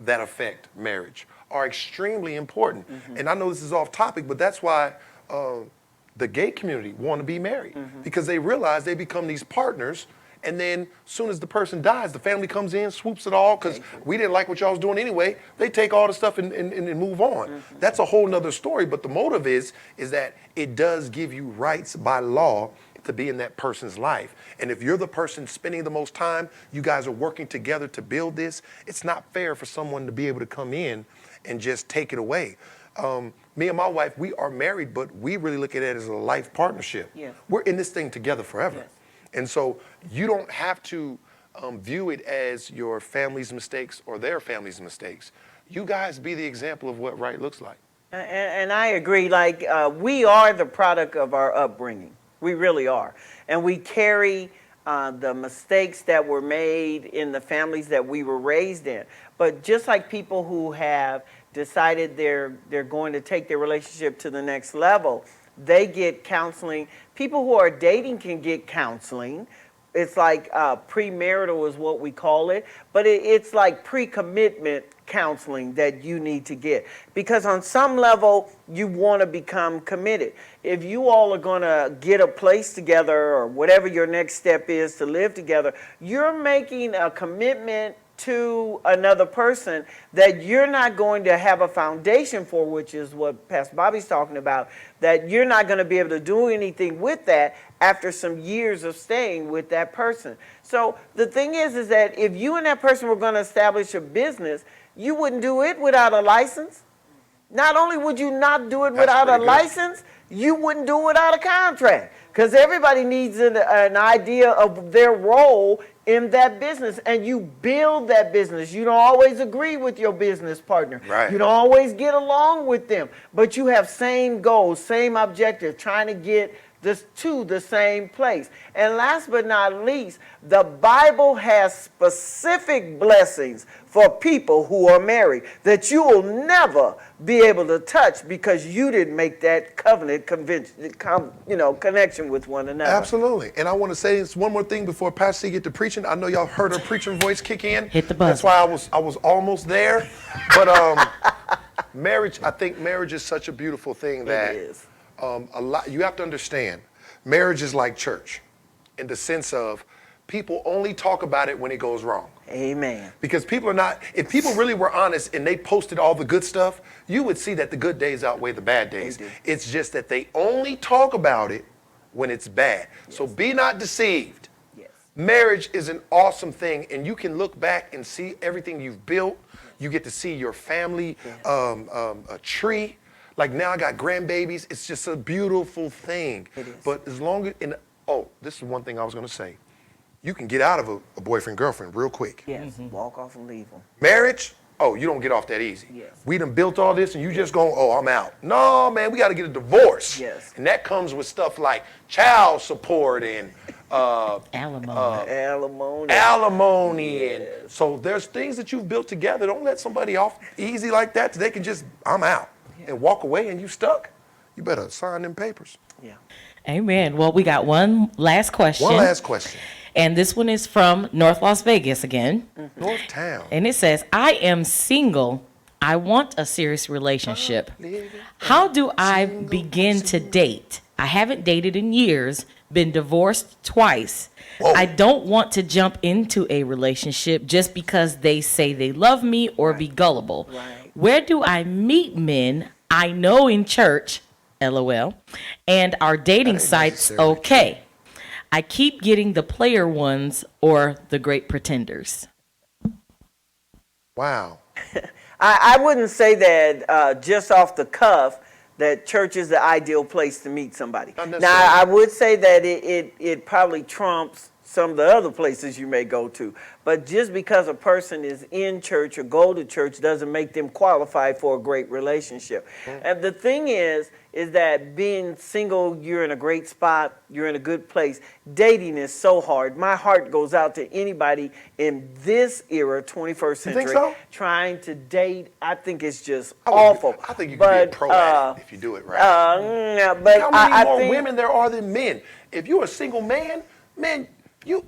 that affect marriage are extremely important. And I know this is off topic, but that's why the gay community want to be married, because they realize they become these partners. And then as soon as the person dies, the family comes in, swoops it all, because we didn't like what y'all was doing anyway. They take all the stuff and move on. That's a whole nother story. But the motive is that it does give you rights by law to be in that person's life. And if you're the person spending the most time, you guys are working together to build this, it's not fair for someone to be able to come in and just take it away. Me and my wife, we are married, but we really look at it as a life partnership. Yes. We're in this thing together forever. Yes. And so you don't have to view it as your family's mistakes or their family's mistakes. You guys be the example of what right looks like. And I agree, we are the product of our upbringing. We really are. And we carry the mistakes that were made in the families that we were raised in. But just like people who have decided they're going to take their relationship to the next level, they get counseling. People who are dating can get counseling. It's like premarital is what we call it, but it's like pre-commitment counseling that you need to get, because on some level you want to become committed. If you all are going to get a place together or whatever your next step is to live together, you're making a commitment to another person that you're not going to have a foundation for, which is what Pastor Bobby's talking about, that you're not going to be able to do anything with that after some years of staying with that person. So the thing is that if you and that person were going to establish a business, you wouldn't do it without a license. Not only would you not do it without a license, you wouldn't do it without a contract, because everybody needs an idea of their role in that business, and you build that business. You don't always agree with your business partner. Right. You don't always get along with them, but you have same goals, same objective, trying to get this to the same place. And last but not least, the Bible has specific blessings for people who are married that you will never be able to touch, because you didn't make that covenant connection with one another. Absolutely. And I want to say this one more thing before Pastor C get to preaching. I know y'all heard her preaching voice kick in. Hit the button. That's why I was almost there. But marriage, I think marriage is such a beautiful thing that It is. you have to understand, marriage is like church in the sense of people only talk about it when it goes wrong. Amen. Because people are not, if people really were honest and they posted all the good stuff, you would see that the good days outweigh the bad days. They do. It's just that they only talk about it when it's bad. Yes. So be not deceived. Yes. Marriage is an awesome thing, and you can look back and see everything you've built. You get to see your family, a tree. Like now I got grandbabies. It's just a beautiful thing. It is. But as long as, this is one thing I was going to say. You can get out of a boyfriend, girlfriend real quick. Yes. Walk off and leave them. Marriage, you don't get off that easy. Yes. We done built all this and you just going, I'm out. No, man, we got to get a divorce. Yes. And that comes with stuff like child support and Alimony. alimony. And so there's things that you've built together. Don't let somebody off easy like that so they can just, I'm out, and walk away and you stuck. You better sign them papers. Yeah. Amen. Well, we got one last question. One last question. And this one is from North Las Vegas again. North Town. And it says, I am single I want a serious relationship. How do I begin to date? I haven't dated in years, been divorced twice. Whoa. I don't want to jump into a relationship just because they say they love me or be gullible. Right. Where do I meet men I know in church, LOL, and are dating sites necessarily okay? I keep getting the player ones or the great pretenders. Wow. I wouldn't say that just off the cuff that church is the ideal place to meet somebody. Not Now, necessarily. I would say that it probably trumps some of the other places you may go to. But just because a person is in church or go to church doesn't make them qualified for a great relationship. And the thing is that being single, you're in a great spot, you're in a good place. Dating is so hard. My heart goes out to anybody in this era, 21st century, think so? trying to date. I think it's just I would- awful. I think you can be a pro at it if you do it right. But How many I more think, women there are than men? If you're a single man, you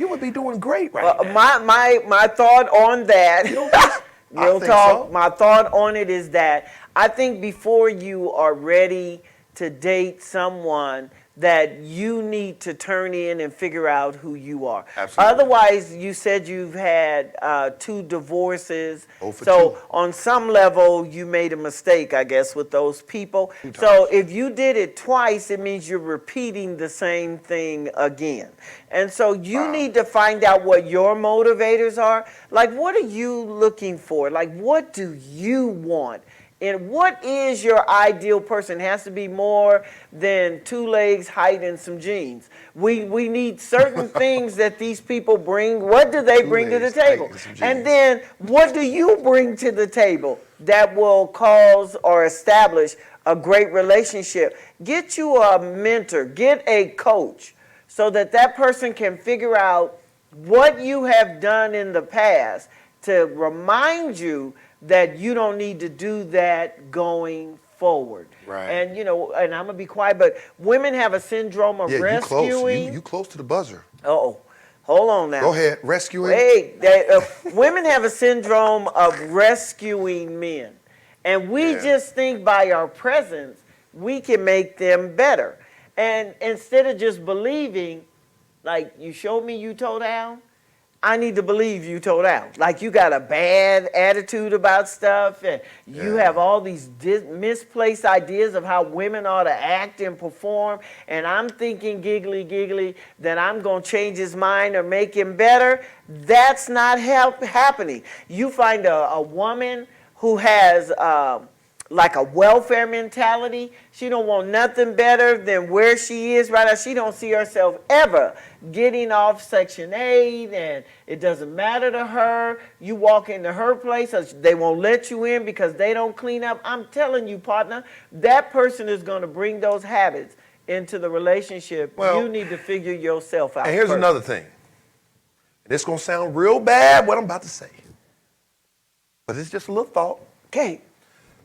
would be doing great right now. my thought on that, I real think talk, so. my thought on it is that I think before you are ready to date someone, that you need to turn in and figure out who you are. Absolutely. Otherwise, you said you've had 2 divorces. 0 for So 2. on some level, you made a mistake, I guess, with those people. So if you did it twice, it means you're repeating the same thing again. And so you need to find out what your motivators are. Like, what are you looking for? Like, what do you want? And what is your ideal person? It has to be more than 2 legs, height, and some jeans. We need certain things that these people bring. What do they 2 bring to the legs, height, table? and some jeans. And then what do you bring to the table that will cause or establish a great relationship? Get you a mentor, get a coach, so that that person can figure out what you have done in the past to remind you that you don't need to do that going forward. Right. And and I'm gonna be quiet, but women have a syndrome of Yeah, you rescuing. close. You close to the buzzer. Uh-oh. Hold on now. Go ahead, rescuing. Wait, women have a syndrome of rescuing men. And we Yeah. just think by our presence, we can make them better. And instead of just believing, like, you showed me you told Al, I need to believe you told Al. Like, you got a bad attitude about stuff, and you Yeah. have all these misplaced ideas of how women ought to act and perform, and I'm thinking giggly that I'm going to change his mind or make him better. That's not happening. You find a woman who has like a welfare mentality. She don't want nothing better than where she is right now. She don't see herself ever getting off Section 8, and it doesn't matter to her. You walk into her place, they won't let you in because they don't clean up. I'm telling you, partner, that person is going to bring those habits into the relationship. Well, you need to figure yourself out. And here's first. another thing. And it's going to sound real bad, what I'm about to say. But it's just a little thought. Okay.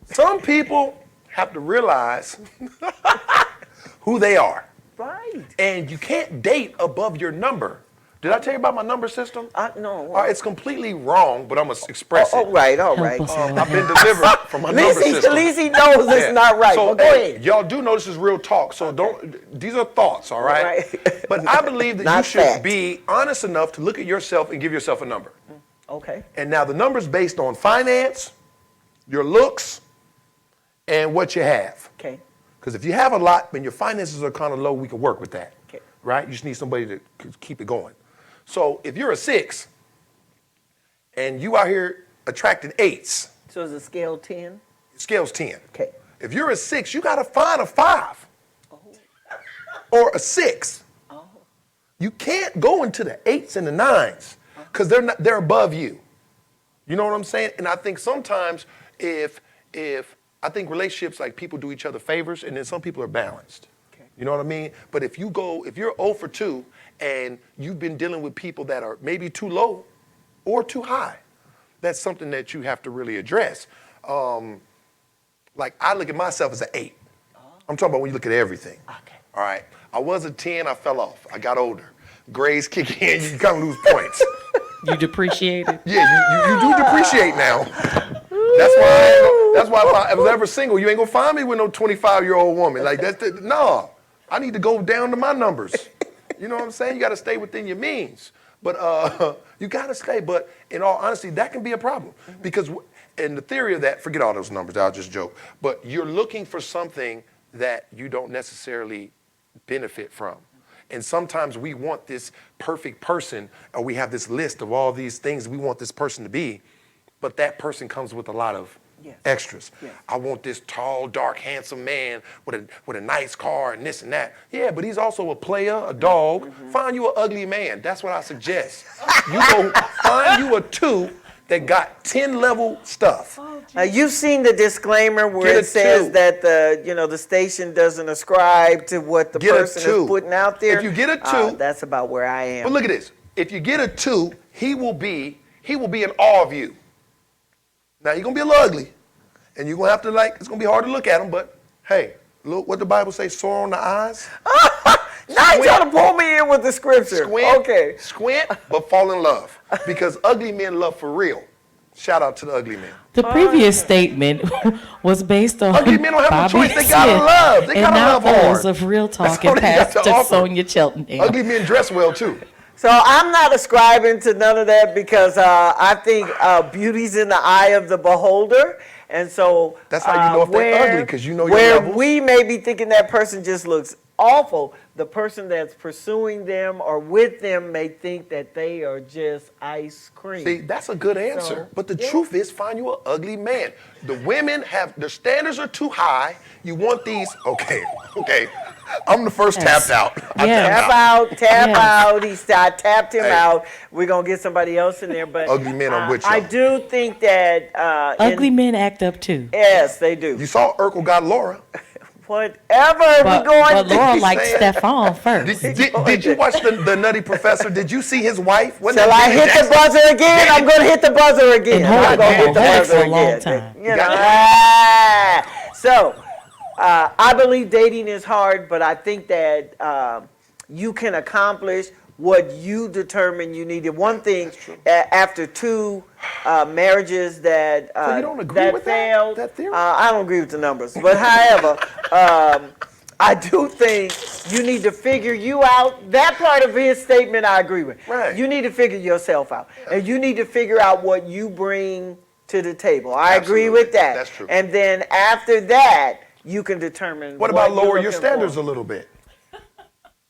Some people have to realize who they are. Right. And you can't date above your number. Did I tell you about my number system? No. All right, it's completely wrong, but I'm going to express All it. right. Help us out. I've been delivered from my At number least system. he knows it's Yeah. not right. So, Well, go hey, ahead. y'all do know this is real talk, so these are thoughts, all right? Right. But I believe that you Not should fact. be honest enough to look at yourself and give yourself a number. Okay. And now the number's based on finance, your looks, and what you have. Okay. Because if you have a lot and your finances are kind of low, we can work with that. Okay. Right? You just need somebody to keep it going. So if you're a 6 and you out here attracting 8s, So is the scale 10? scale's 10. Okay. If you're a 6, you got to find a 5 or a 6. You can't go into the 8s and the 9s because they're above you. You know what I'm saying? And I think sometimes if I think relationships, like, people do each other favors, and then some people are balanced. Okay. You know what I mean? But if you're 0 for 2 and you've been dealing with people that are maybe too low or too high, that's something that you have to really address. Like, I look at myself as an 8. I'm talking about when you look at everything. Okay. All right. I was a 10, I fell off. I got older. Grades kick in, you kind of lose points. You depreciated. Yeah, you do depreciate now. That's why if I was ever single, you ain't gonna find me with no 25-year-old woman. Like no. I need to go down to my numbers. You know what I'm saying? You got to stay within your means. But you got to stay. But in all honesty, that can be a problem because in the theory of that, forget all those numbers. I'll just joke. But you're looking for something that you don't necessarily benefit from. And sometimes we want this perfect person, or we have this list of all these things we want this person to be, but that person comes with a lot of extras. Yes. I want this tall, dark, handsome man with a nice car and this and that. Yeah, but he's also a player, a dog. Find you an ugly man. That's what I suggest. You go find you a 2 that got 10-level stuff. You've seen the disclaimer where it says that the station doesn't ascribe to what the person is putting out there. If you get a 2, that's about where I am. But look at this. If you get a 2, he will be in awe of you. Now, you're going to be a little ugly, and you're going to have to, it's going to be hard to look at him, but hey, look what the Bible says, sore on the eyes. Now you're trying to pull me in with the scripture. Squint, but fall in love, because ugly men love for real. Shout out to the ugly men. The previous statement was based on ugly men don't have Bobby no choice. They got to love. They got to love hard. Of Real Talk and Pastor Sonia Cheltenham. Ugly men dress well, too. So I'm not ascribing to none of that because I think beauty's in the eye of the beholder. And so that's how you know if they're ugly, because you know your where levels. We may be thinking that person just looks awful, the person that's pursuing them or with them may think that they are just ice cream. See, that's a good answer. But the truth is, find you an ugly man. The women their standards are too high. You want these, okay. I'm the first tapped out. Tap out. I tapped him out. We're going to get somebody else in there. But ugly men are with you. I do think that... ugly men act up too. Yes, they do. You saw Urkel got Laura. Whatever we going but Laura liked Stefan first. Did you watch the Nutty Professor? Did you see his wife? Shall I hit the buzzer again? I'm going to hit the buzzer again. I'm going to hit the buzzer for a long time. So, I believe dating is hard, but I think that you can accomplish what you determine you needed. One thing, after 2 marriages that so you don't agree with failed, that theory? I don't agree with the numbers. But however, I do think you need to figure you out. That part of his statement I agree with. Right. You need to figure yourself out. And you need to figure out what you bring to the table. I agree with that. That's true. And then after that, you can determine what about lower your standards a little bit?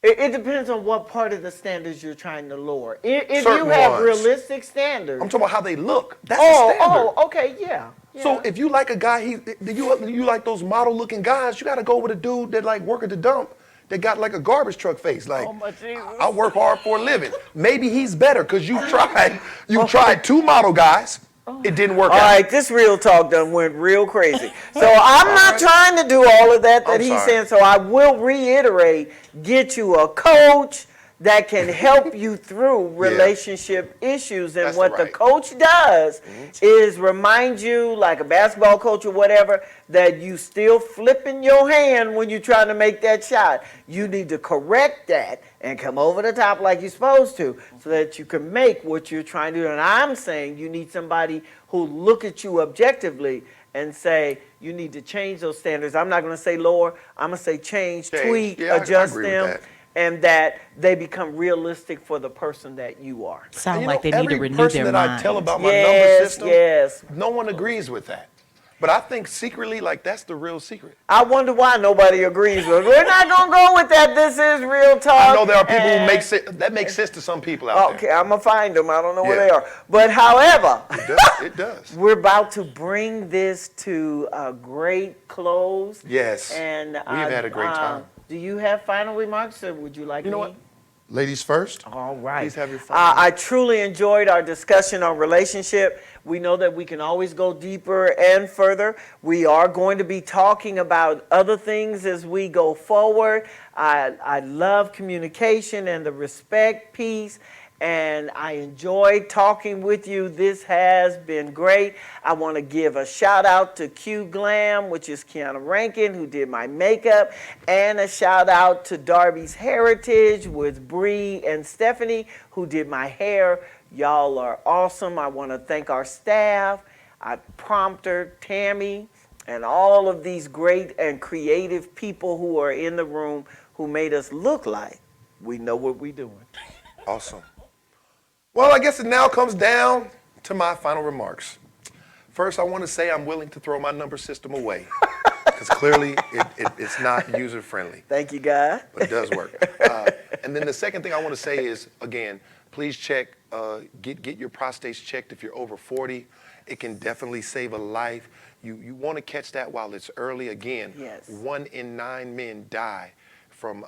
It depends on what part of the standards you're trying to lower. If Certain you have ones. realistic standards. I'm talking about how they look. That's the standard. Okay, yeah. So if you like a guy, you like those model-looking guys, you got to go with a dude that work at the dump that got a garbage truck face. I work hard for a living. Maybe he's better because you tried 2 model guys. It didn't work out. All right, this real talk done went real crazy. So I'm not trying to do all of that he's saying. So I will reiterate, get you a coach that can help you through relationship issues. And what the coach does is remind you, like a basketball coach or whatever, that you still flipping your hand when you're trying to make that shot. You need to correct that and come over the top like you're supposed to so that you can make what you're trying to do. And I'm saying you need somebody who look at you objectively and say, you need to change those standards. I'm not going to say lower. I'm going to say change, tweak, adjust them. And that they become realistic for the person that you are. Sound like they need to renew their mind. Every person that I tell about my number system, no one agrees agrees with that. But I think secretly, that's the real secret. I wonder why nobody agrees with it. We're not going to go with that. This is real talk. I know there are people that makes sense to some people out there. Okay, I'm going to find them. I don't know where they are. But however, it does. We're about to bring this to a great close. Yes. And we've had a great time. Do you have final remarks, or would you like me? You know what? Ladies first. All right. Please have your final I truly enjoyed our discussion on relationship. We know that we can always go deeper and further. We are going to be talking about other things as we go forward. I love communication and the respect piece. And I enjoyed talking with you. This has been great. I want to give a shout out to Q Glam, which is Kiana Rankin, who did my makeup, and a shout out to Darby's Heritage with Bree and Stephanie, who did my hair. Y'all are awesome. I want to thank our staff. Prompter, Tammy, and all of these great and creative people who are in the room who made us look like we know what we're doing. Awesome. Well, I guess it now comes down to my final remarks. First, I want to say I'm willing to throw my number system away because clearly it's not user-friendly. Thank you, God. But it does work. And then the second thing I want to say is, again, please check, get your prostates checked if you're over 40. It can definitely save a life. You want to catch that while it's early. Again, Yes. 1 in 9 men die from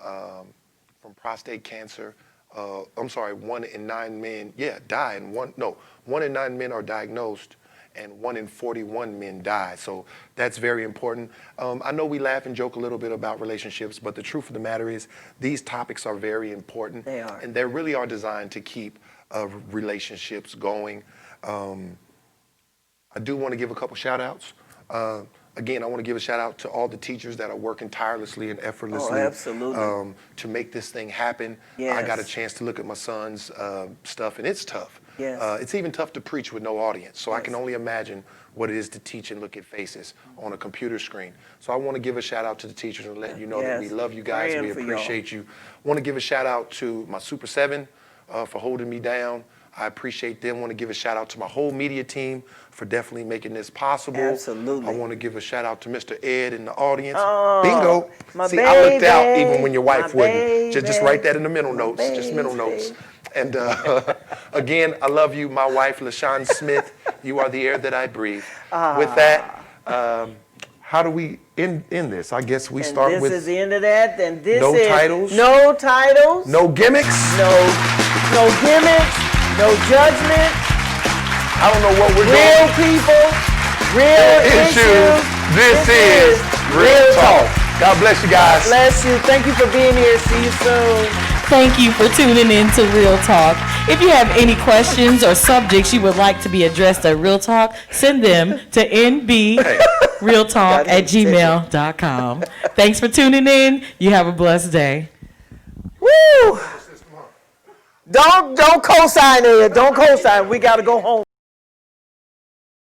prostate cancer. I'm sorry, 1 in 9 men, die, and 1 in 9 men are diagnosed, and 1 in 41 men die. So that's very important. I know we laugh and joke a little bit about relationships, but the truth of the matter is these topics are very important. They are. And they really are designed to keep relationships going. I do want to give a couple shout outs. Again, I want to give a shout out to all the teachers that are working tirelessly and effortlessly absolutely. To make this thing happen. Yes. I got a chance to look at my son's stuff, and it's tough. Yes. It's even tough to preach with no audience. So I Yes. can only imagine what it is to teach and look at faces on a computer screen. So I want to give a shout out to the teachers and let you know that we Yes. love you guys. Praying We for y'all. appreciate you. I want to give a shout out to my Super 7 for holding me down. I appreciate them. I want to give a shout out to my whole media team for definitely making this possible. Absolutely. I want to give a shout out to Mr. Ed in the audience. Oh, Bingo. my See, I looked out baby, even when your wife my wouldn't. Just baby, write that in the middle my notes. Just middle baby. notes. And again, I love you, my wife, LaShawn Smith. You are the air that I breathe. With that, how do we end this? I guess we start this with is the end of that. Then this no is titles? no titles, no gimmicks. no gimmicks, no judgment. I don't know what we're Real doing. people, real issues. This is Real Talk. God bless you guys. Bless you. Thank you for being here. See you soon. Thank you for tuning in to Real Talk. If you have any questions or subjects you would like to be addressed at Real Talk, send them to nbrealtalk@gmail.com. Thanks for tuning in. You have a blessed day. Woo! Don't co-sign it. Don't co-sign. We got to go home.